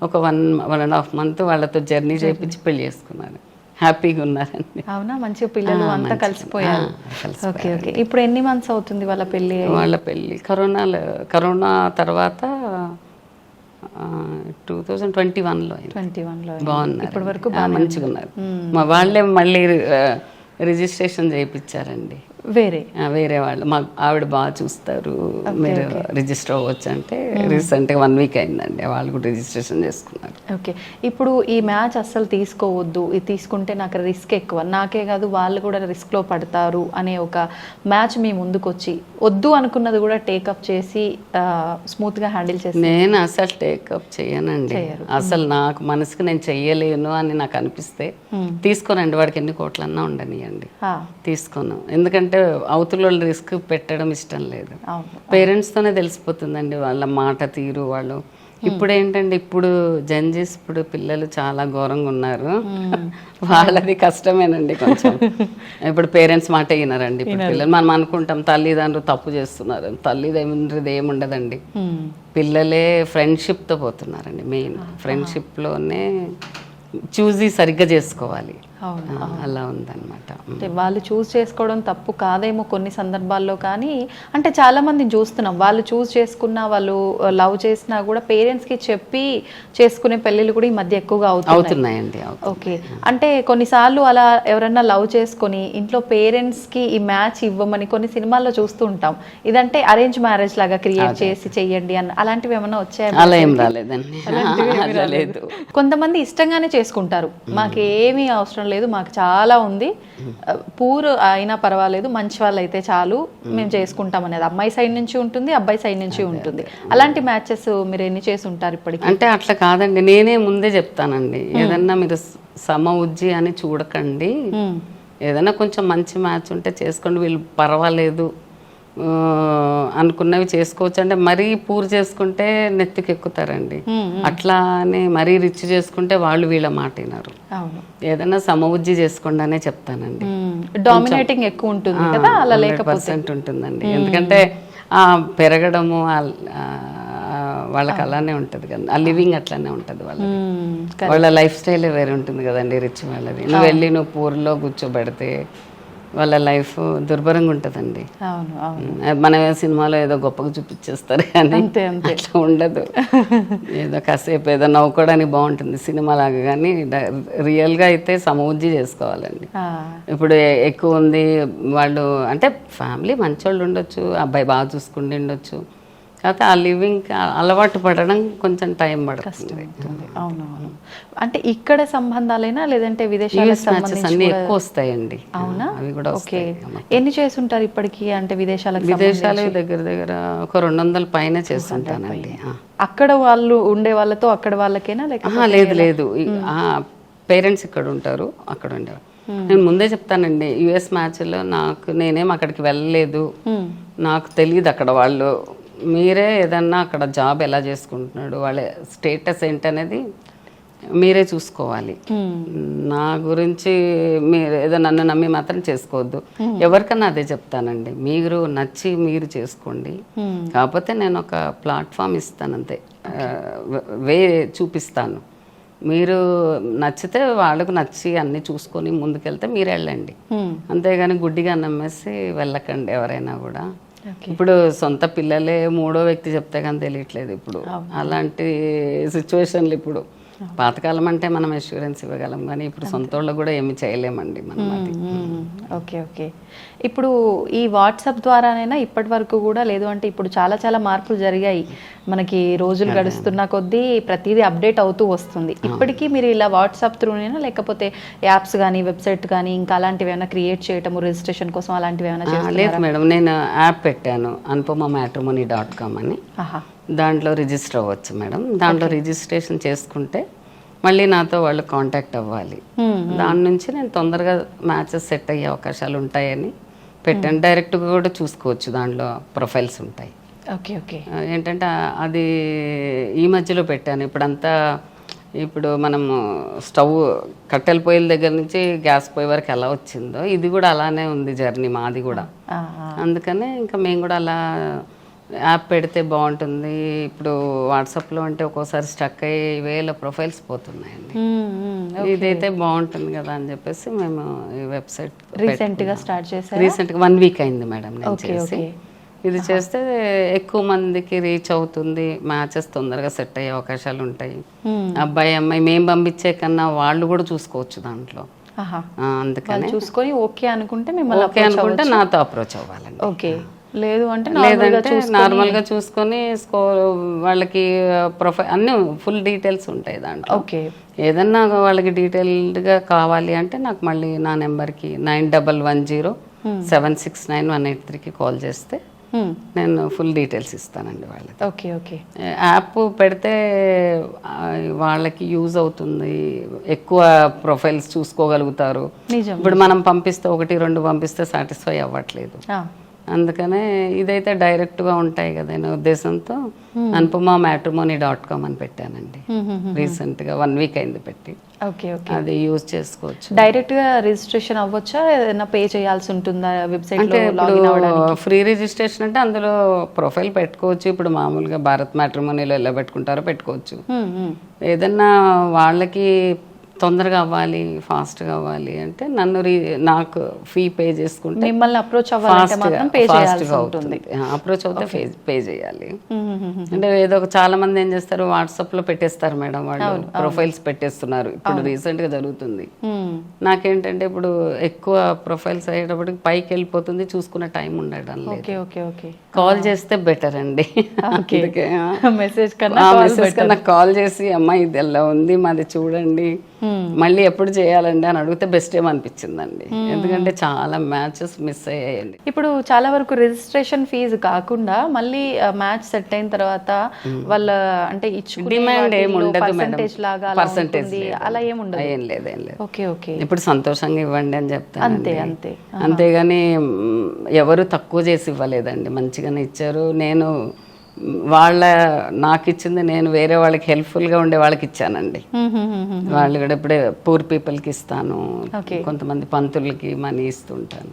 ఒక 1.5 month వాళ్ళతో జర్నీ చేయించి పెళ్లి చేసుకున్నారు, హ్యాపీగా ఉన్నారండి. అవునా, మంచిగా పిల్లలు అంతా కలిసిపోయారు. Okay okay. ఇప్పుడు ఎన్ని మంత్స్ అవుతుంది వాళ్ళ పెళ్ళి? వాళ్ళ పెళ్ళి కరోనా తర్వాత 2021లో బాగున్నారు, ఇప్పటి వరకు మంచిగా ఉన్నారు. మా వాళ్ళే మళ్ళీ రిజిస్ట్రేషన్ చేయించారండి, వేరే వాళ్ళు. మా ఆవిడ బాగా చూస్తారు, మీరు రిజిస్టర్ అవ్వచ్చు అంటే రీసెంట్గా 1 week అయిందండి, వాళ్ళు కూడా రిజిస్ట్రేషన్ చేసుకున్నారు. ఓకే. ఇప్పుడు ఈ మ్యాచ్ అస్సలు తీసుకోవద్దు, ఇది తీసుకుంటే నాకు రిస్క్ ఎక్కువ, నాకే కాదు వాళ్ళు కూడా రిస్క్లో పడతారు అనే ఒక మ్యాచ్ మీ ముందుకు వచ్చి వద్దు అనుకున్నది కూడా టేకప్ చేసి స్మూత్గా హ్యాండిల్ చేసి? నేను అసలు టేకప్ చేయనండి, అసలు నాకు మనసుకు నేను చెయ్యలేను అని నాకు అనిపిస్తే తీసుకోనండి, వాడికి ఎన్ని కోట్లన్నా ఉండనియండి, తీసుకోను. ఎందుకంటే అవతల వాళ్ళు రిస్క్ పెట్టడం ఇష్టం లేదు. పేరెంట్స్తోనే తెలిసిపోతుందండి వాళ్ళ మాట తీరు. వాళ్ళు ఇప్పుడు ఏంటంటే, ఇప్పుడు జంజీస్, ఇప్పుడు పిల్లలు చాలా ఘోరంగా ఉన్నారు, వాళ్ళది కష్టమేనండి కొంచెం. ఇప్పుడు పేరెంట్స్ మాట వినరండి ఇప్పుడు పిల్లలు. మనం అనుకుంటాం తల్లిదండ్రులు తప్పు చేస్తున్నారు, తల్లిదండ్రులు ఏముండదండి, పిల్లలే ఫ్రెండ్షిప్తో పోతున్నారండి. మెయిన్ ఫ్రెండ్షిప్లోనే చూసి సరిగ్గా చేసుకోవాలి. అవును. అలా ఉందన్నమాట. అంటే వాళ్ళు చూస్ చేసుకోవడం తప్పు కాదేమో కొన్ని సందర్భాల్లో, కానీ అంటే చాలా మందిని చూస్తున్నాం, వాళ్ళు చూస్ చేసుకున్నా, వాళ్ళు లవ్ చేసినా కూడా పేరెంట్స్కి చెప్పి చేసుకునే పెళ్ళిళ్ళు కూడా ఈ మధ్య ఎక్కువగా అవుతున్నాయండి. ఓకే, అంటే కొన్నిసార్లు అలా ఎవరన్నా లవ్ చేసుకొని ఇంట్లో పేరెంట్స్కి ఈ మ్యాచ్ ఇవ్వమని కొన్ని సినిమాల్లో చూస్తూ ఉంటాం. ఇదంటే అరేంజ్ మ్యారేజ్ లాగా క్రియేట్ చేసి చెయ్యండి అన్న అలాంటివి ఏమైనా వచ్చాయా? అలా ఏం రాలేదండి. లేదు. కొంతమంది ఇష్టంగానే చేసుకుంటారు, మాకేమీ అవసరం లేదు, మాకు చాలా ఉంది, పూర్ అయినా పర్వాలేదు, మంచి వాళ్ళు అయితే చాలు, మేము చేసుకుంటాం అనేది అమ్మాయి సైడ్ నుంచి ఉంటుంది, అబ్బాయి సైడ్ నుంచి ఉంటుంది. అలాంటి మ్యాచెస్ మీరు ఎన్ని చేసి ఉంటారు ఇప్పటికి? అంటే అట్లా కాదండి, నేనే ముందే చెప్తానండి, ఏదన్నా మీరు సమ ఉజ్జి అని చూడకండి, ఏదైనా కొంచెం మంచి మ్యాచ్ ఉంటే చేసుకోండి, వీళ్ళు పర్వాలేదు అనుకున్నవి చేసుకోవచ్చు. అంటే మరీ పూర్ చేసుకుంటే నెత్తికి ఎక్కుతారండి, అట్లా అని మరీ రిచ్ చేసుకుంటే వాళ్ళు వీళ్ళ మాట వినరు. ఏదైనా సమవుజ్జి చేసుకోండి అనే చెప్తానండి. డామినేటింగ్ ఎక్కువ ఉంటుంది కదా, అలా లేకపోతే ఉంటుందండి. ఎందుకంటే పెరగడము వాళ్ళకి అలానే ఉంటుంది కదా, ఆ లివింగ్ అట్లానే ఉంటుంది వాళ్ళ లైఫ్ స్టైలే వేరే ఉంటుంది కదండి రిచ్ వాళ్ళది. నువ్వు వెళ్ళి నువ్వు పూర్లో కూర్చోబెడితే వాళ్ళ లైఫ్ దుర్భరంగా ఉంటుందండి. మన సినిమాలో ఏదో గొప్పగా చూపించేస్తారు కానీ అట్లా ఉండదు. ఏదో కాసేపు ఏదో నవ్వుకోవడానికి బాగుంటుంది సినిమా లాగా, కానీ రియల్గా అయితే సమవుజ్జి చేసుకోవాలండి. ఇప్పుడు ఎక్కువ ఉంది వాళ్ళు అంటే ఫ్యామిలీ మంచోళ్ళు ఉండొచ్చు, అబ్బాయి బాగా చూసుకుంటూ ఉండొచ్చు, కాకపోతే ఆ లివింగ్ అలవాటు పడడం కొంచెం టైం పడుతుంది. అవునవును. అంటే ఇక్కడ సంబంధాలైనా లేదంటే విదేశాలకు అన్ని ఎక్కువ వస్తాయండి. అవునా? అవి కూడా ఓకే. ఎన్ని చేస్తుంటారు ఇప్పటికి? అంటే విదేశాలకు దగ్గర దగ్గర ఒక 200 పైన చేస్తుంటానండి. అక్కడ వాళ్ళు ఉండే వాళ్ళతో అక్కడ వాళ్ళకేనా లేక? లేదు, పేరెంట్స్ ఇక్కడ ఉంటారు, అక్కడ ఉండేవారు. నేను ముందే చెప్తానండి, యుఎస్ మ్యాచ్లో నేనేం అక్కడికి వెళ్ళలేదు, నాకు తెలియదు అక్కడ వాళ్ళు, మీరే ఏదన్నా అక్కడ జాబ్ ఎలా చేసుకుంటున్నాడు, వాళ్ళ స్టేటస్ ఏంటనేది మీరే చూసుకోవాలి. నా గురించి మీరు ఏదో నన్ను నమ్మి మాత్రం చేసుకోవద్దు. ఎవరికన్నా అదే చెప్తానండి, మీరు నచ్చి మీరు చేసుకోండి, కాకపోతే నేను ఒక ప్లాట్ఫామ్ ఇస్తాను అంతే, వే చూపిస్తాను, మీరు నచ్చితే వాళ్ళకు నచ్చి అన్నీ చూసుకొని ముందుకెళ్తే మీరు వెళ్ళండి, అంతేగాని గుడ్డిగా నమ్మేసి వెళ్ళకండి ఎవరైనా కూడా. ఇప్పుడు సొంత పిల్లలే మూడో వ్యక్తి చెప్తే కానీ తెలియట్లేదు ఇప్పుడు, అలాంటి సిచ్యువేషన్లు ఇప్పుడు. పాతకాలం అంటే మనం అష్యూరెన్స్ ఇవ్వగలం, కానీ ఇప్పుడు సొంత వాళ్ళకు కూడా ఏమి చేయలేమండి మనం. Okay okay. ఇప్పుడు ఈ వాట్సాప్ ద్వారానైనా ఇప్పటి వరకు కూడా, లేదు అంటే ఇప్పుడు చాలా చాలా మార్పులు జరిగాయి, మనకి రోజులు గడుస్తున్న కొద్దీ ప్రతిదీ అప్డేట్ అవుతూ వస్తుంది. ఇప్పటికీ మీరు ఇలా వాట్సాప్ త్రూనైనా లేకపోతే యాప్స్ కానీ వెబ్సైట్ కానీ ఇంకా అలాంటివి ఏమైనా క్రియేట్ చేయటము రిజిస్ట్రేషన్ కోసం అలాంటివి ఏమైనా చేస్తున్నారా? లేదు మేడం, నేను యాప్ పెట్టాను anupamamatrimony.com అని, దాంట్లో రిజిస్టర్ అవ్వచ్చు మేడం. దాంట్లో రిజిస్ట్రేషన్ చేసుకుంటే మళ్ళీ నాతో వాళ్ళు కాంటాక్ట్ అవ్వాలి, దాని నుంచి నేను తొందరగా మ్యాచెస్ సెట్ అయ్యే అవకాశాలు ఉంటాయని పెట్టాను. డైరెక్ట్గా కూడా చూసుకోవచ్చు, దాంట్లో ప్రొఫైల్స్ ఉంటాయి. Okay okay. ఏంటంటే అది ఈ మధ్యలో పెట్టాను, ఇప్పుడు మనము స్టవ్ కట్టెల పొయ్యిల దగ్గర నుంచి గ్యాస్ పొయ్యి వరకు ఎలా వచ్చిందో ఇది కూడా అలానే ఉంది జర్నీ మాది కూడా. అందుకనే ఇంకా మేము కూడా అలా యాప్ పెడితే బాగుంటుంది. ఇప్పుడు వాట్సాప్లో అంటే ఒక్కోసారి స్టక్ అయ్యి వేల ప్రొఫైల్స్ పోతున్నాయండి, ఇదైతే బాగుంటుంది కదా అని చెప్పేసి మేము ఈ వెబ్సైట్ రీసెంట్గా స్టార్ట్ చేసాం. రీసెంట్గా 1 వీక్ అయింది మేడం నేను చేసి. ఇది చేస్తే ఎక్కువ మందికి రీచ్ అవుతుంది, మ్యాచెస్ తొందరగా సెట్ అయ్యే అవకాశాలు ఉంటాయి. అబ్బాయి అమ్మాయి మేము పంపించే కన్నా వాళ్ళు కూడా చూసుకోవచ్చు దాంట్లో. అందుకని చూసుకొని ఓకే అనుకుంటే నాతో అప్రోచ్ అవ్వాలండి. ఓకే, లేదంటే నార్మల్గా చూసుకొని స్కోర్ వాళ్ళకి ప్రొఫైల్ అన్నీ ఫుల్ డీటెయిల్స్ ఉంటాయి దాంట్లో. ఓకే, ఏదన్నా వాళ్ళకి డీటెయిల్డ్గా కావాలి అంటే నాకు మళ్ళీ నా నెంబర్కి 9110769183కి కాల్ చేస్తే నేను ఫుల్ డీటెయిల్స్ ఇస్తానండి వాళ్ళకి. Okay okay. యాప్ పెడితే వాళ్ళకి యూజ్ అవుతుంది, ఎక్కువ ప్రొఫైల్స్ చూసుకోగలుగుతారు. ఇప్పుడు మనం పంపిస్తే 1-2 పంపిస్తే సాటిస్ఫై అవ్వట్లేదు, అందుకనే ఇదైతే డైరెక్ట్గా ఉంటాయి కదా అనే ఉద్దేశంతో anupamamatrimony.com అని పెట్టానండి. రీసెంట్గా 1 వీక్ అయింది పెట్టి. Okay okay. అది యూజ్ చేసుకోవచ్చు. డైరెక్ట్గా రిజిస్ట్రేషన్ అవ్వచ్చా, ఏదైనా పే చేయాల్సి ఉంటుందా వెబ్సైట్? అంటే ఇప్పుడు ఫ్రీ రిజిస్ట్రేషన్ అంటే అందులో ప్రొఫైల్ పెట్టుకోవచ్చు. ఇప్పుడు మామూలుగా భారత్ మ్యాట్రిమోనీలో ఎలా పెట్టుకుంటారో పెట్టుకోవచ్చు. ఏదన్నా వాళ్ళకి తొందరగా అవ్వాలి, ఫాస్ట్గా అవ్వాలి అంటే నాకు ఫీ పే చేసుకుంటే మిమ్మల్ని అప్రోచ్ అవ్వాలంటే మాత్రం పే చేయాల్సి ఉంటుంది. అప్రోచ్ అవుతే పే చేయాలి. అంటే ఏదో చాలా మంది ఏం చేస్తారు, వాట్సాప్ లో పెట్టేస్తారు మేడం, వాళ్ళు ప్రొఫైల్స్ పెట్టేస్తున్నారు. ఇప్పుడు రీసెంట్ గా జరుగుతుంది. నాకేంటంటే ఇప్పుడు ఎక్కువ ప్రొఫైల్స్ అయ్యేటప్పటికి పైకి వెళ్ళిపోతుంది, చూసుకునే టైం ఉండడం లేదు. కాల్ చేస్తే బెటర్ అండి. మెసేజ్ కన్నా కాల్ చేసి అమ్మాయి ఇది ఎలా ఉంది మాది చూడండి, మళ్ళీ ఎప్పుడు చేయాలండి అని అడిగితే బెస్ట్ ఏమనిపించిందండి. ఎందుకంటే చాలా మ్యాచెస్ మిస్ అయ్యాయండి. ఇప్పుడు చాలా వరకు రిజిస్ట్రేషన్ ఫీజు కాకుండా మళ్ళీ మ్యాచ్ సెట్ అయిన తర్వాత వాళ్ళ అంటే డిమాండ్ ఏమి ఉండదు మేడం, పర్సెంటేజ్ అలా ఏముండదు. ఏం లేదు. ఓకే ఓకే, ఇప్పుడు సంతోషంగా ఇవ్వండి అని చెప్తాను. అంతే అంతే. అంతేగాని ఎవరు తక్కువ చేసి ఇవ్వలేదండి, మంచిగానే ఇచ్చారు. నాకు ఇచ్చింది నేను వేరే వాళ్ళకి హెల్ప్ఫుల్గా ఉండే వాళ్ళకి ఇచ్చానండి. వాళ్ళు కూడా ఇప్పుడే పూర్ పీపుల్కి ఇస్తాను, కొంతమంది పంతులకి మనీ ఇస్తుంటాను,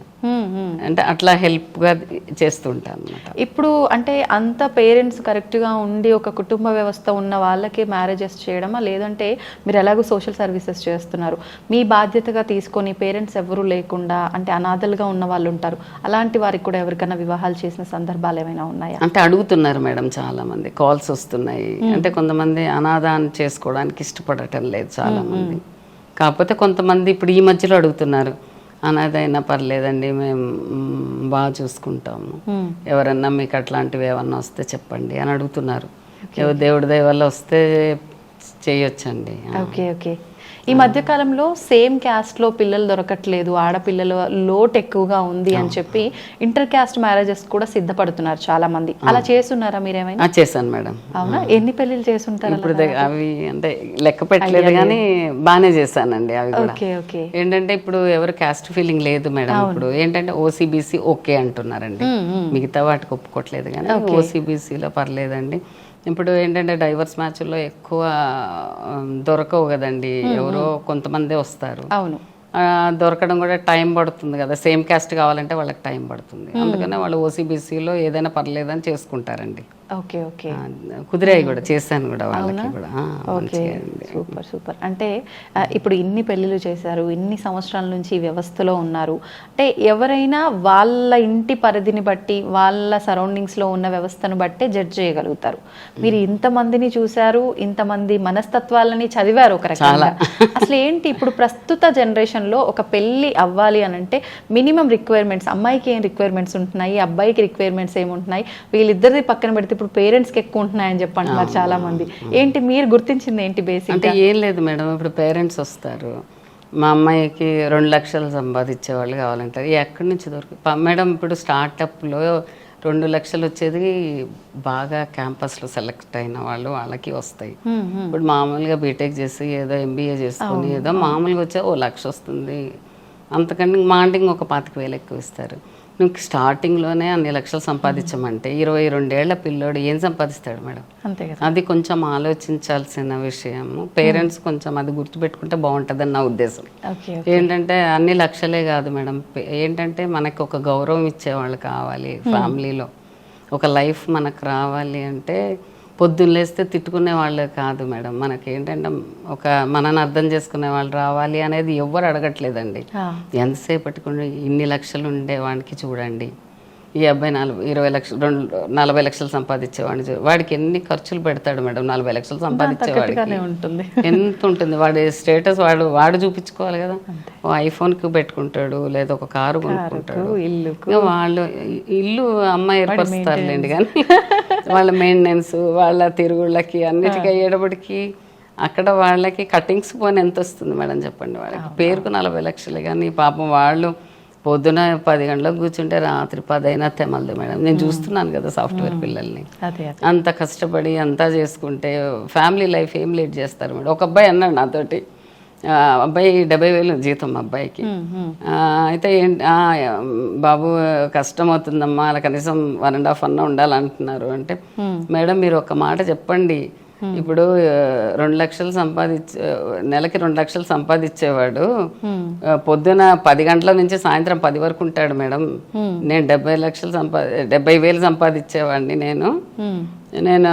అంటే అట్లా హెల్ప్గా చేస్తుంటాను అన్నమాట. ఇప్పుడు అంటే అంత పేరెంట్స్ కరెక్ట్గా ఉండి ఒక కుటుంబ వ్యవస్థ ఉన్న వాళ్ళకి మ్యారేజెస్ చేయడమా, లేదంటే మీరు ఎలాగో సోషల్ సర్వీసెస్ చేస్తున్నారు, మీ బాధ్యతగా తీసుకొని పేరెంట్స్ ఎవరు లేకుండా అంటే అనాథలుగా ఉన్న వాళ్ళు ఉంటారు, అలాంటి వారికి కూడా ఎవరికైనా వివాహాలు చేసిన సందర్భాలు ఏమైనా ఉన్నాయా? అంటే అడుగుతున్నారు మేడం, చాలా మంది కాల్స్ వస్తున్నాయి. అంటే కొంతమంది అనాథాన్ని చేసుకోవడానికి ఇష్టపడటం లేదు చాలా మంది. కాకపోతే కొంతమంది ఇప్పుడు ఈ మధ్యలో అడుగుతున్నారు, అనాథైనా పర్లేదండి మేము బాగా చూసుకుంటాము, ఎవరన్నా మీకు అట్లాంటివి ఏమన్నా వస్తే చెప్పండి అని అడుగుతున్నారు. దేవుడి దయ వల్ల వస్తే చేయొచ్చండి. Okay okay. ఈ మధ్య కాలంలో సేమ్ క్యాస్ట్ లో పిల్లలు దొరకట్లేదు, ఆడపిల్లల లోటు ఎక్కువగా ఉంది అని చెప్పి ఇంటర్ క్యాస్ట్ మ్యారేజెస్ కూడా సిద్ధపడుతున్నారు చాలా మంది. అలా చేస్తున్నారా మీరేమైనా? చేశాను మేడం. అవునా, ఎన్ని పెళ్లిళ్ళు చేస్తుంటారు? ఇప్పుడు అవి అంటే లెక్క పెట్టలేదు కానీ బాగానే చేశానండి అవి కూడా. ఏంటంటే ఇప్పుడు ఎవరు క్యాస్ట్ ఫీలింగ్ లేదు మేడం. ఇప్పుడు ఏంటంటే ఓసీబీసీ ఓకే అంటున్నారండి, మిగతా వాటికి ఒప్పుకోవట్లేదు కానీ ఓసీబీసీలో పర్లేదండి. ఇప్పుడు ఏంటంటే డైవర్స్ మ్యాచ్ల్లో ఎక్కువ దొరకవు కదండి, ఎవరో కొంతమందే వస్తారు. అవును, దొరకడం కూడా టైం పడుతుంది కదా, సేమ్ క్యాస్ట్ కావాలంటే వాళ్ళకి టైం పడుతుంది. అందుకనే వాళ్ళు ఓసీబీసీలో ఏదైనా పర్లేదని చేసుకుంటారండి. ఓకే ఓకే, కుదిరాయి కూడా, చేశాను కూడా వాళ్ళకి కూడా. Super super. అంటే ఇప్పుడు ఇన్ని పెళ్ళిళ్ళు చేశారు, ఇన్ని సంవత్సరాల నుంచి ఈ వ్యవస్థలో ఉన్నారు, అంటే ఎవరైనా వాళ్ళ ఇంటి పరిధిని బట్టి వాళ్ళ సరౌండింగ్స్లో ఉన్న వ్యవస్థను బట్టే జడ్జ్ చేయగలుగుతారు. మీరు ఇంతమందిని చూశారు, ఇంతమంది మనస్తత్వాలని చదివారు ఒక రకంగా. అసలు ఏంటి ఇప్పుడు ప్రస్తుత జనరేషన్లో ఒక పెళ్ళి అవ్వాలి అని అంటే మినిమం రిక్వైర్మెంట్స్, అమ్మాయికి ఏం రిక్వైర్మెంట్స్ ఉంటున్నాయి, అబ్బాయికి రిక్వైర్మెంట్స్ ఏముంటున్నాయి, వీళ్ళిద్దరిది పక్కన పెడితే ఇప్పుడు పేరెంట్స్కి ఎక్కువ ఉంటున్నాయని చెప్పి అంటున్నారు చాలా మంది. ఏంటి మీరు గుర్తించింది ఏంటి బేసిక్? అంటే ఏం లేదు మేడం, ఇప్పుడు పేరెంట్స్ వస్తారు, మా అమ్మాయికి 2 లక్షలు సంపాదించే వాళ్ళు కావాలంటారు. ఎక్కడి నుంచి దొరుకుతుంది మేడం? ఇప్పుడు స్టార్టప్లో 2 లక్షలు వచ్చేది బాగా క్యాంపస్లో సెలెక్ట్ అయిన వాళ్ళకి వస్తాయి. ఇప్పుడు మామూలుగా బీటెక్ చేసి ఏదో ఎంబీఏ చేసుకుని ఏదో మామూలుగా వచ్చే 1 లక్ష వస్తుంది, అంతకంటే మాంటింగ్ ఒక 25,000 ఎక్కువ ఇస్తారు. నువ్వు స్టార్టింగ్లోనే అన్ని లక్షలు సంపాదించమంటే 22 ఏళ్ల పిల్లోడు ఏం సంపాదిస్తాడు మేడం? అంతే కదా, అది కొంచెం ఆలోచించాల్సిన విషయము. పేరెంట్స్ కొంచెం అది గుర్తుపెట్టుకుంటే బాగుంటుందని నా ఉద్దేశం. ఏంటంటే అన్ని లక్షలే కాదు మేడం, ఏంటంటే మనకు ఒక గౌరవం ఇచ్చేవాళ్ళు కావాలి, ఫ్యామిలీలో ఒక లైఫ్ మనకు రావాలి అంటే పొద్దున్న లేస్తే తిట్టుకునే వాళ్ళు కాదు మేడం. మనకి ఏంటంటే ఒక మనని అర్థం చేసుకునే వాళ్ళు రావాలి అనేది ఎవ్వరు అడగట్లేదండి. ఎంతసేపటికి ఇన్ని లక్షలు ఉండేవాడికి చూడండి, ఈ అబ్బాయి 20 లక్షలు 40 లక్షలు సంపాదించేవాడిని వాడికి ఎన్ని ఖర్చులు పెడతాడు మేడం? 40 లక్షలు సంపాదించేవాడికి ఎంత ఉంటుంది? వాడి స్టేటస్ వాడు చూపించుకోవాలి కదా. ఓ ఐఫోన్కి పెట్టుకుంటాడు, లేదా ఒక కారు కొనుక్కుంటాడు. వాళ్ళు ఇల్లు అమ్మాయి ఏర్పరుస్తారులేండి, కానీ వాళ్ళ మెయింటెనెన్స్, వాళ్ళ తిరుగుళ్ళకి అన్నిటికీ అయ్యేటప్పటికి అక్కడ వాళ్ళకి కటింగ్స్ పోని ఎంత వస్తుంది మేడం చెప్పండి? వాళ్ళకి పేరుకు 40 లక్షలు, కానీ పాపం వాళ్ళు పొద్దున 10 గంటలకు కూర్చుంటే రాత్రి 10 అయినా తెమలదు మేడం. నేను చూస్తున్నాను కదా సాఫ్ట్వేర్ పిల్లల్ని, అంత కష్టపడి అంతా చేసుకుంటే ఫ్యామిలీ లైఫ్ ఏం లీడ్ చేస్తారు మేడం? ఒక అబ్బాయి అన్నాడు నాతోటి, అబ్బాయి 70,000 జీతం అబ్బాయికి. అయితే బాబు కష్టం అవుతుందమ్మా, అలా కనీసం 1.5 అన్న ఉండాలంటున్నారు అంటే, మేడం మీరు ఒక మాట చెప్పండి, ఇప్పుడు 2 లక్షలు నెలకి 2 లక్షలు సంపాదించేవాడు పొద్దున 10 గంటల నుంచి సాయంత్రం 10 వరకు ఉంటాడు మేడం. నేను 70,000 సంపాదించేవాడిని నేను. నేను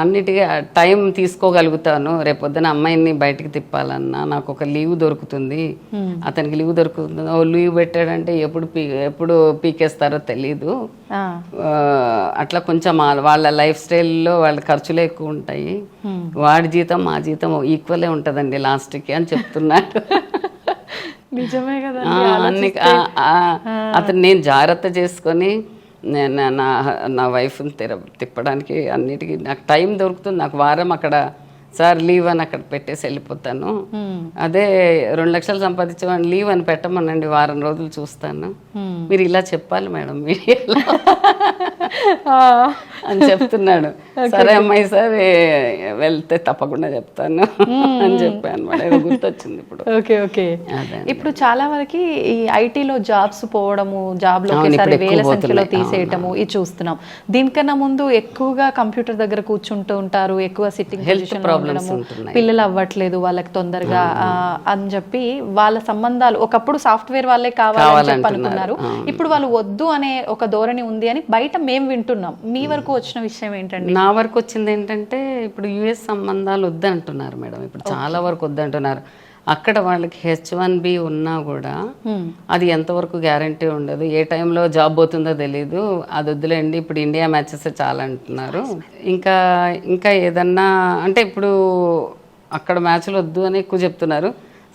అన్నిటికీ టైం తీసుకోగలుగుతాను. రేపొద్దున అమ్మాయిని బయటికి తిప్పాలన్నా నాకు ఒక లీవ్ దొరుకుతుంది, అతనికి లీవ్ దొరుకుతుంది. ఓ లీవ్ పెట్టాడంటే ఎప్పుడు పీకేస్తారో తెలీదు. అట్లా కొంచెం వాళ్ళ లైఫ్ స్టైల్లో వాళ్ళ ఖర్చులు ఎక్కువ ఉంటాయి, వాడి జీతం మా జీతం ఈక్వలే ఉంటుందండి లాస్ట్కి అని చెప్తున్నాడు. నిజమే కదా. అతను నేను జాగ్రత్త చేసుకొని నేను నా వైఫ్ని తిప్పడానికి అన్నిటికీ నాకు టైం దొరుకుతుంది. నాకు వారం అక్కడ సార్ లీవ్ అని అక్కడ పెట్టేసి వెళ్ళిపోతాను. అదే 2 లక్షలు సంపాదించేవాడిని లీవ్ అని పెట్టమనండి, వారం రోజులు చూస్తాను. మీరు ఇలా చెప్పాలి మేడం మీడియాలో అని చెప్తున్నాడు. సరే అమ్మాయి సార్ వెళ్తే తప్పకుండా చెప్తాను అని చెప్పాను మేడం. గుర్తొచ్చింది ఇప్పుడు. Okay okay. ఇప్పుడు చాలా వరకు ఈ ఐటీలో జాబ్స్ పోవడము, జాబ్ లో వేల సంఖ్యలో తీసేయటము ఇది చూస్తున్నాం. దీనికన్నా ముందు ఎక్కువగా కంప్యూటర్ దగ్గర కూర్చుంటూ ఉంటారు, ఎక్కువ సిట్టింగ్ పొజిషన్ లో ఉండడము, పిల్లలు అవ్వట్లేదు వాళ్ళకి తొందరగా అని చెప్పి వాళ్ళ సంబంధాలు ఒకప్పుడు సాఫ్ట్వేర్ వాళ్ళే కావాలని చెప్పి అనుకున్నారు. ఇప్పుడు వాళ్ళు వద్దు అనే ఒక ధోరణి ఉంది అని బయట మేము వింటున్నాం. మీ వరకు వచ్చిన విషయం ఏంటండి? నా వరకు వచ్చింది ఏంటంటే ఇప్పుడు యుఎస్ సంబంధాలు వద్దంటున్నారు మేడం. ఇప్పుడు చాలా వరకు వద్దంటున్నారు. అక్కడ వాళ్ళకి H1B ఉన్నా కూడా అది ఎంతవరకు గ్యారంటీ ఉండదు, ఏ టైంలో జాబ్ పోతుందో తెలీదు, అది వద్దులేండి ఇప్పుడు ఇండియా మ్యాచెస్ చాలా అంటున్నారు. ఇంకా ఏదన్నా అంటే ఇప్పుడు అక్కడ మ్యాచ్లు వద్దు అని ఎక్కువ చెప్తున్నారు.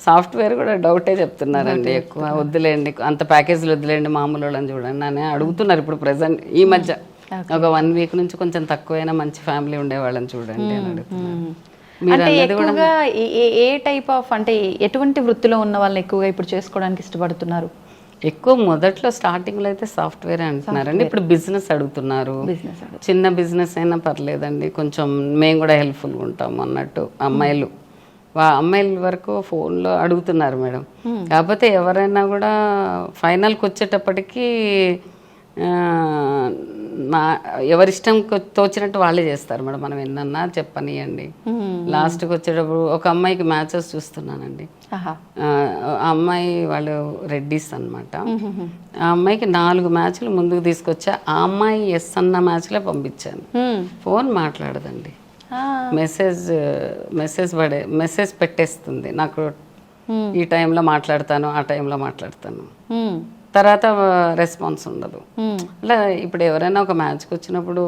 సాఫ్ట్వేర్ కూడా డౌటే చెప్తున్నారండి ఎక్కువ. వద్దులేండి అంత ప్యాకేజీలు వద్దులేండి, మామూలు వాళ్ళని చూడండి అని అడుగుతున్నారు ఇప్పుడు ప్రెసెంట్. ఈ మధ్య ఒక 1 వీక్ నుంచి కొంచెం తక్కువైనా మంచి ఫ్యామిలీ ఉండేవాళ్ళని చూడండి అని అడుగుతున్నారు. అంటే ఎక్కువగా ఏ టైప్ ఆఫ్ అంటే ఎటువంటి వృత్తిలో ఉన్న వాళ్ళని ఎక్కువగా ఇప్పుడు చేసుకోవడానికి ఇష్టపడుతున్నారు? ఎక్కువ మొదట్లో స్టార్టింగ్ లో అయితే సాఫ్ట్వేర్ అంటున్నారండి. ఇప్పుడు బిజినెస్ అడుగుతున్నారు. చిన్న బిజినెస్ అయినా పర్లేదండి, కొంచెం మేము కూడా హెల్ప్ఫుల్గా ఉంటాము అన్నట్టు అమ్మాయిల వరకు ఫోన్లో అడుగుతున్నారు మేడం. కాకపోతే ఎవరైనా కూడా ఫైనల్కి వచ్చేటప్పటికి ఎవరిష్టం తోచినట్టు వాళ్ళే చేస్తారు మేడం. మనం ఎన్నన్నా చెప్పనియండి. లాస్ట్కి వచ్చేటప్పుడు ఒక అమ్మాయికి మ్యాచెస్ చూస్తున్నానండి. ఆ అమ్మాయి వాళ్ళు రెడ్డిస్ అనమాట. ఆ అమ్మాయికి 4 మ్యాచ్లు ముందుకు తీసుకొచ్చా. ఆ అమ్మాయి ఎస్ అన్న మ్యాచ్లే పంపించాను. ఫోన్ మాట్లాడదండి, మెసేజ్ పెట్టేస్తుంది. నాకు ఈ టైంలో మాట్లాడతాను, ఆ టైంలో మాట్లాడతాను, తర్వాత రెస్పాన్స్ ఉండదు. అలా ఇప్పుడు ఎవరైనా ఒక మ్యాచ్కి వచ్చినప్పుడు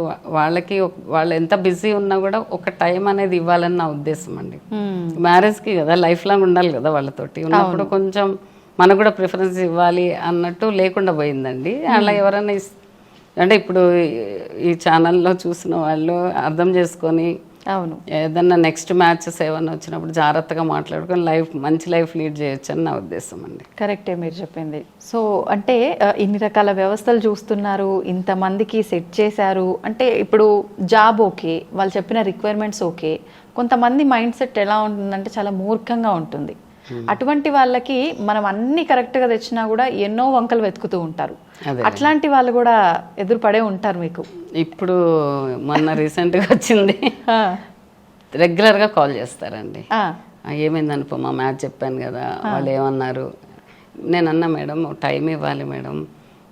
వాళ్ళు ఎంత బిజీ ఉన్నా కూడా ఒక టైం అనేది ఇవ్వాలని నా ఉద్దేశం అండి. మ్యారేజ్కి కదా లైఫ్ లాంగ్ ఉండాలి కదా వాళ్ళతోటి ఉన్నప్పుడు కొంచెం మనకు కూడా ప్రిఫరెన్స్ ఇవ్వాలి అన్నట్టు లేకుండా పోయిందండి. అలా ఎవరైనా అంటే ఇప్పుడు ఈ ఛానల్లో చూసిన వాళ్ళు అర్థం చేసుకొని అవును ఏదన్నా నెక్స్ట్ మ్యాచెస్ ఏమన్నా వచ్చినప్పుడు జాగ్రత్తగా మాట్లాడుకొని మంచి లైఫ్ లీడ్ చేయొచ్చు అని నా ఉద్దేశం అండి. కరెక్టే మీరు చెప్పింది. సో అంటే ఇన్ని రకాల వ్యవస్థలు చూస్తున్నారు, ఇంతమందికి సెట్ చేశారు అంటే ఇప్పుడు జాబ్ ఓకే, వాళ్ళు చెప్పిన రిక్వైర్మెంట్స్ ఓకే. కొంతమంది మైండ్ సెట్ ఎలా ఉంటుందంటే చాలా మూర్ఖంగా ఉంటుంది. అటువంటి వాళ్ళకి మనం అన్ని కరెక్ట్గా తెచ్చినా కూడా ఎన్నో వంకలు వెతుకుతూ ఉంటారు. అట్లాంటి వాళ్ళు కూడా ఎదురుపడే ఉంటారు మీకు. ఇప్పుడు మొన్న రీసెంట్గా వచ్చింది, రెగ్యులర్గా కాల్ చేస్తారండి. ఏమైంది అనుపమ మ్యాచ్ చెప్పాను కదా, వాళ్ళు ఏమన్నారు. నేను అన్నా మేడం టైం ఇవ్వాలి మేడం,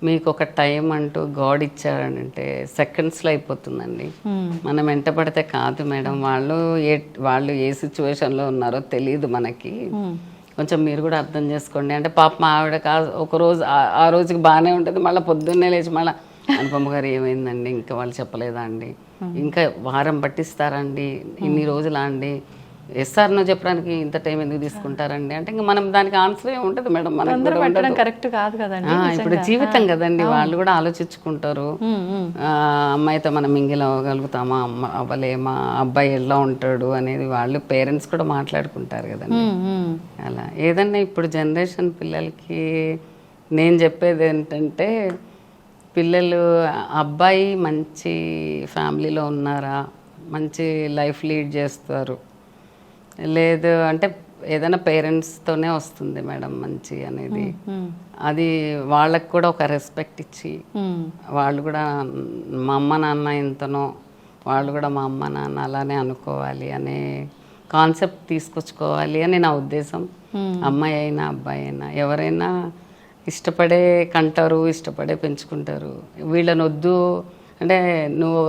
మీకు ఒక టైం అంటూ గాడ్ ఇచ్చారంటే సెకండ్స్లో అయిపోతుందండి. మనం వెంట పడితే కాదు మేడం. వాళ్ళు ఏ సిచ్యువేషన్లో ఉన్నారో తెలియదు మనకి, కొంచెం మీరు కూడా అర్థం చేసుకోండి అంటే పాప ఆవిడ ఒక రోజు ఆ రోజుకి బాగానే ఉంటుంది, మళ్ళీ పొద్దున్నే లేచి మళ్ళీ అనుపమ గారు ఏమైందండి ఇంకా వాళ్ళు చెప్పలేదా అండి, ఇంకా వారం పట్టిస్తారండి, ఇన్ని రోజులా అండి, ఎస్ఆర్ నో చెప్పడానికి ఇంత టైం ఎందుకు తీసుకుంటారండి అంటే ఇంకా మనం దానికి ఆన్సర్ ఏముంటుంది మేడం. మనకు కరెక్ట్ కాదు కదండి, ఇప్పుడు జీవితం కదండి, వాళ్ళు కూడా ఆలోచించుకుంటారు. అమ్మాయితో మనం మింగిల్ అవ్వగలుగుతామా, అవ్వలేమా, అబ్బాయి ఎలా ఉంటాడు అనేది వాళ్ళు పేరెంట్స్ కూడా మాట్లాడుకుంటారు కదండి. అలా ఏదన్నా ఇప్పుడు జనరేషన్ పిల్లలకి నేను చెప్పేది ఏంటంటే, పిల్లలు అబ్బాయి మంచి ఫ్యామిలీలో ఉన్నారా, మంచి లైఫ్ లీడ్ చేస్తారు, లేదు అంటే ఏదైనా పేరెంట్స్తోనే వస్తుంది మేడం మంచి అనేది. అది వాళ్ళకు కూడా ఒక రెస్పెక్ట్ ఇచ్చి వాళ్ళు కూడా మా అమ్మ నాన్న ఎంతనో వాళ్ళు కూడా మా అమ్మ నాన్న అలానే అనుకోవాలి అనే కాన్సెప్ట్ తీసుకొచ్చుకోవాలి అని నా ఉద్దేశం. అమ్మాయి అయినా అబ్బాయి అయినా ఎవరైనా ఇష్టపడే కంటారు, ఇష్టపడే పెంచుకుంటారు. వీళ్ళని వద్దు అంటే నువ్వు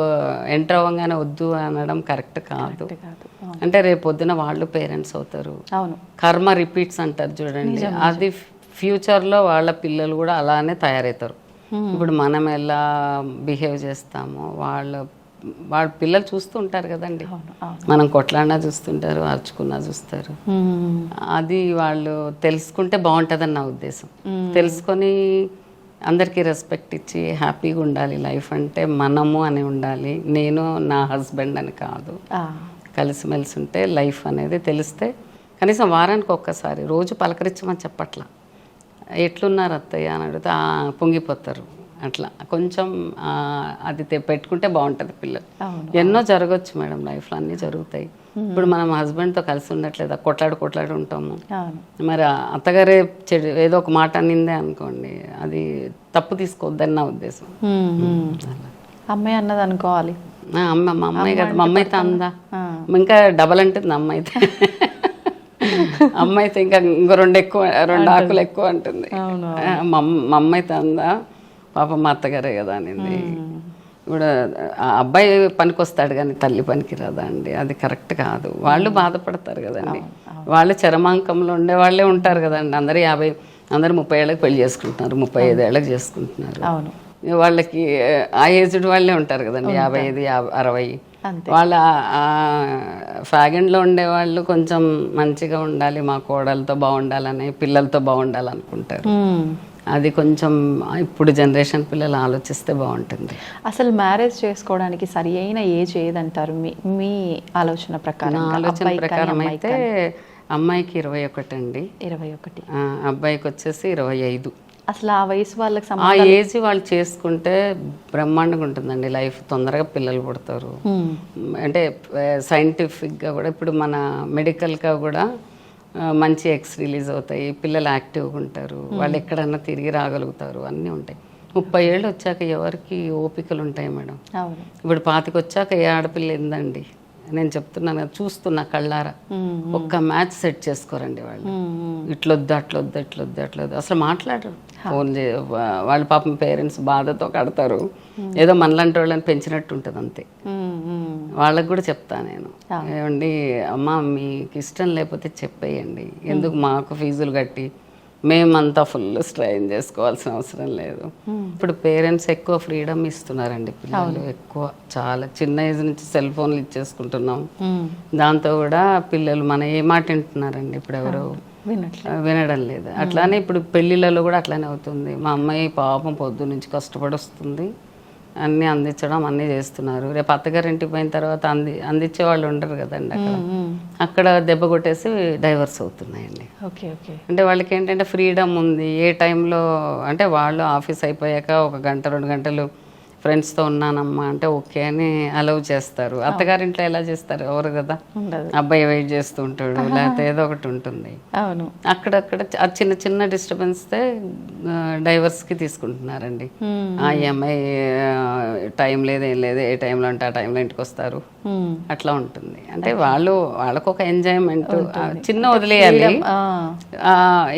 ఎంటర్ అవ్వగానే వద్దు అనడం కరెక్ట్ కాదు. కాదు. అంటే రేపు పొద్దున వాళ్ళు పేరెంట్స్ అవుతారు. అవును. కర్మ రిపీట్స్ అంటారు చూడండి, అది ఫ్యూచర్లో వాళ్ళ పిల్లలు కూడా అలానే తయారవుతారు. ఇప్పుడు మనం ఎలా బిహేవ్ చేస్తామో వాళ్ళ పిల్లలు చూస్తూ ఉంటారు కదండి. మనం కొట్లాడినా చూస్తుంటారు, అరుచుకున్నా చూస్తారు. అది వాళ్ళు తెలుసుకుంటే బాగుంటుందని నా ఉద్దేశం. తెలుసుకొని అందరికీ రెస్పెక్ట్ ఇచ్చి హ్యాపీగా ఉండాలి. లైఫ్ అంటే మనము అని ఉండాలి, నేను నా హస్బెండ్ అని కాదు. కలిసిమెలిసి ఉంటే లైఫ్ అనేది తెలిస్తే కనీసం వారానికి ఒక్కసారి రోజు పలకరించమని చెప్పట్లా. ఎట్లున్నారు అత్తయ్య అని అడిగితే పొంగిపోతారు. అట్లా కొంచెం అది పెట్టుకుంటే బాగుంటుంది పిల్లలు. ఎన్నో జరగచ్చు మేడం లైఫ్లో, అన్నీ జరుగుతాయి. ఇప్పుడు మనం హస్బెండ్తో కలిసి ఉండట్లేదా, కొట్లాడి ఉంటాము. మరి అత్తగారే ఏదో ఒక మాట అనిందే అనుకోండి, అది తప్పు తీసుకోవద్దని నా ఉద్దేశం. అమ్మాయి అన్నది అనుకోవాలి. మా అమ్మాయి కదా, మా అమ్మాయితో అందా, ఇంకా డబల్ అంటుంది అమ్మాయి అయితే. అమ్మాయితో ఇంకా ఇంకో రెండు ఆకులు ఎక్కువ అంటుంది. మా అమ్మాయితో అందా, పాప మా అత్తగారే కదా అనింది. ఇప్పుడు ఆ అబ్బాయి పనికి వస్తాడు కానీ తల్లి పనికి రాదా అండి, అది కరెక్ట్ కాదు. వాళ్ళు బాధపడతారు కదండి, వాళ్ళు చరమాంకంలో ఉండే వాళ్ళే ఉంటారు కదండి. అందరూ 30 ఏళ్ళకి పెళ్లి చేసుకుంటున్నారు, 35 ఏళ్ళకి చేసుకుంటున్నారు. వాళ్ళకి ఆ ఏజ్డ్ వాళ్ళే ఉంటారు కదండి, 55, 60. వాళ్ళ ఫ్యాగన్లో ఉండేవాళ్ళు కొంచెం మంచిగా ఉండాలి, మా కోడలతో బాగుండాలని, పిల్లలతో బాగుండాలనుకుంటారు. అది కొంచెం ఇప్పుడు జనరేషన్ పిల్లలు ఆలోచిస్తే బాగుంటుంది. అసలు మ్యారేజ్ చేసుకోవడానికి సరి అయిన ఏజ్ ఏదంటారు మీ ఆలోచన ప్రకారం? నా ఆలోచన ప్రకారం అయితే అమ్మాయికి 21 అండి. 21. అబ్బాయికి వచ్చేసి 25. అసలు ఆ వయసు వాళ్ళకి ఆ ఏజ్ వాళ్ళు చేసుకుంటే బ్రహ్మాండంగా ఉంటుందండి లైఫ్. తొందరగా పిల్లలు పుడతారు. అంటే సైంటిఫిక్గా కూడా ఇప్పుడు మన మెడికల్గా కూడా మంచి ఎగ్స్ రిలీజ్ అవుతాయి, పిల్లలు యాక్టివ్గా ఉంటారు, వాళ్ళు ఎక్కడన్నా తిరిగి రాగలుగుతారు, అన్నీ ఉంటాయి. 30 ఏళ్ళు వచ్చాక ఎవరికి ఓపికలు ఉంటాయి మేడం? ఇప్పుడు 25 వచ్చాక ఏ ఆడపిల్ల ఏందండి, నేను చెప్తున్నాను కదా, చూస్తున్నా కళ్ళారా. ఒక్క మ్యాచ్ సెట్ చేసుకోరండి వాళ్ళు. ఇట్లొద్దు అట్లొద్దు అసలు మాట్లాడరు. ఫోన్ వాళ్ళ పాపం పేరెంట్స్ బాధతో కడతారు, ఏదో మనలాంటి వాళ్ళని పెంచినట్టు ఉంటుంది అంతే. వాళ్ళకు కూడా చెప్తా నేను, ఏమండి అమ్మ మీకు ఇష్టం లేకపోతే చెప్పేయండి, ఎందుకు మాకు ఫీజులు కట్టి మేమంతా ఫుల్ స్ట్రెయిన్ చేసుకోవాల్సిన అవసరం లేదు. ఇప్పుడు పేరెంట్స్ ఎక్కువ ఫ్రీడమ్ ఇస్తున్నారండి పిల్లలు, ఎక్కువ చాలా చిన్న ఏజ్ నుంచి సెల్ ఫోన్లు ఇచ్చేసుకుంటున్నాం. దాంతో కూడా పిల్లలు మన ఏ మాట వింటున్నారండి ఇప్పుడు, ఎవరు వినడం లేదు. అట్లానే ఇప్పుడు పెళ్ళిళ్ళలో కూడా అట్లానే అవుతుంది. మా అమ్మాయి పాపం పొద్దు నుంచి కష్టపడి వస్తుంది, అన్నీ అందించడం అన్నీ చేస్తున్నారు. రేపు అత్తగారింటికి పోయిన తర్వాత అందించే వాళ్ళు ఉండరు కదండి, అక్కడ దెబ్బ కొట్టేసి డైవర్స్ అవుతున్నాయండి. అంటే వాళ్ళకి ఏంటంటే ఫ్రీడమ్ ఉంది, ఏ టైంలో అంటే వాళ్ళు ఆఫీస్ అయిపోయాక 1 గంట 2 గంటలు ఫ్రెండ్స్తో ఉన్నానమ్మా అంటే ఓకే అని అలౌ చేస్తారు. అత్తగారింట్లో ఎలా చేస్తారు, ఎవరు కదా, అబ్బాయి వెయిట్ చేస్తూ ఉంటాడు, లేకపోతే ఏదో ఒకటి ఉంటుంది. అక్కడక్కడ చిన్న చిన్న డిస్టర్బెన్స్తే డైవర్స్కి తీసుకుంటున్నారండి. ఈ అమ్మాయి టైం లేదు ఏం లేదు, ఏ టైంలో అంటే ఆ టైంలో ఇంటికి వస్తారు, అట్లా ఉంటుంది. అంటే వాళ్ళకు ఒక ఎంజాయ్మెంట్ చిన్న వదిలేయాలి.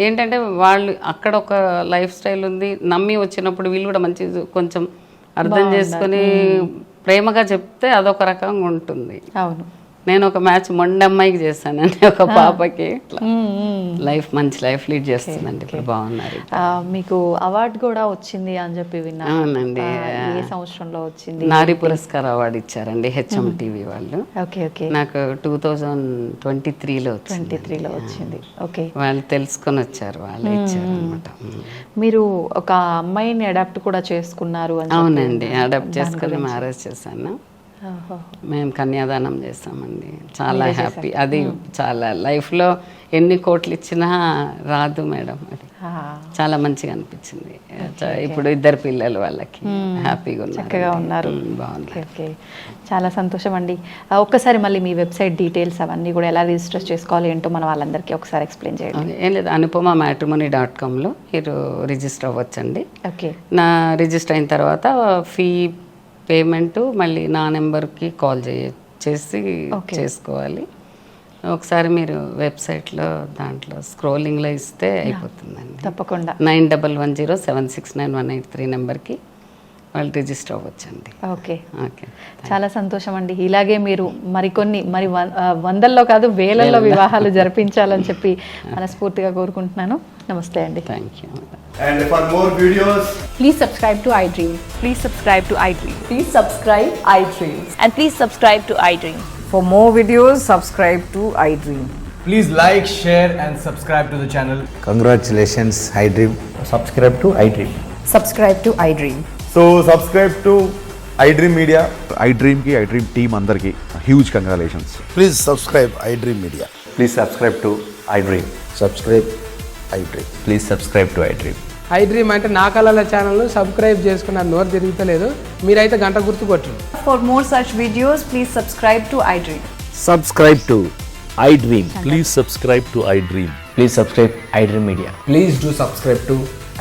ఏంటంటే వాళ్ళు అక్కడ ఒక లైఫ్ స్టైల్ ఉంది, నమ్మి వచ్చినప్పుడు వీళ్ళు కూడా మంచి కొంచెం అర్థం చేసుకుని ప్రేమగా చెప్తే అదొక రకంగా ఉంటుంది. నేను ఒక మ్యాచ్ మొండి అమ్మాయికి చేశానండి, ఒక పాపకి. లైఫ్ మంచి లైఫ్ లీడ్ చేస్తుందండి, ఇప్పుడు బాగున్నారు. మీకు అవార్డు కూడా వచ్చింది అని చెప్పి విన్నా. అవునండి, ఏ సంవత్సరంలో వచ్చింది? నారీ పురస్కార్ అవార్డు ఇచ్చారండి హెచ్ఎం టీవీ వాళ్ళు. నాకు 2023లో వచ్చింది. ఓకే, వాళ్ళు తెలుసుకొని వచ్చారు, వాళ్ళు ఇచ్చారు అనమాట. మీరు ఒక అమ్మాయిని అడాప్ట్ కూడా చేసుకున్నారు? అవునండి, అడాప్ట్ చేసుకుని మ్యారేజ్ చేశాను. మేము కన్యాదానం చేస్తామండి, చాలా హ్యాపీ. అది చాలా లైఫ్లో ఎన్ని కోట్లు ఇచ్చినా రాదు మేడం, అది చాలా మంచిగా అనిపించింది. ఇప్పుడు 2 పిల్లలు వాళ్ళకి హ్యాపీగా ఉన్నారు, బాగుంది. చాలా సంతోషం అండి. ఒక్కసారి మళ్ళీ మీ వెబ్సైట్ డీటెయిల్స్ అవన్నీ కూడా ఎలా రిజిస్టర్ చేసుకోవాలి ఏంటో మన వాళ్ళందరికీ ఒకసారి ఎక్స్ప్లెయిన్ చేయండి. ఏం లేదు, anupamamatrimony.comలో మీరు రిజిస్టర్ అవ్వచ్చండి. నా రిజిస్టర్ అయిన తర్వాత ఫీ పేమెంట్ మళ్ళీ నా నెంబర్కి కాల్ చేసి చేసుకోవాలి. ఒకసారి మీరు వెబ్సైట్లో దాంట్లో స్క్రోలింగ్లో ఇస్తే అయిపోతుందండి. తప్పకుండా 9110769183 నెంబర్కి వాళ్ళు రిజిస్టర్ అవ్వచ్చండి. ఓకే, ఓకే, చాలా సంతోషం అండి. ఇలాగే మీరు మరికొన్ని వందల్లో కాదు వేలల్లో వివాహాలు జరిపించాలని చెప్పి మనస్ఫూర్తిగా కోరుకుంటున్నాను. నమస్తే అండి. Thank you. And for more videos, Please subscribe to iDream. Please subscribe to iDream. Please subscribe iDream. And please subscribe to iDream. For more videos, subscribe to iDream. please like, share and subscribe to the channel. Congratulations, iDream. Subscribe to iDream. Subscribe to iDream. So subscribe to iDream Media. iDream ki iDream team అందరికి huge congratulations. Please subscribe iDream Media. Please subscribe to iDream. Subscribe iDream. Please subscribe to iDream. iDream అంటే నా కళల ఛానల్ను subscribe చేసుకున్న నోరు తిరుగుతలేదు, మీరైతే గంట గుర్తు కొట్టండి. For more such videos, please subscribe to iDream. Subscribe to iDream. Please subscribe to iDream. Please subscribe iDream Media. Please do subscribe to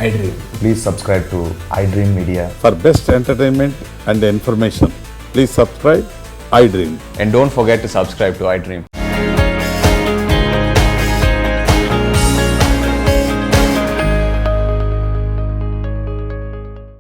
iDream. Please subscribe to iDream Media. For best entertainment and information, please subscribe iDream. And don't forget to subscribe to iDream.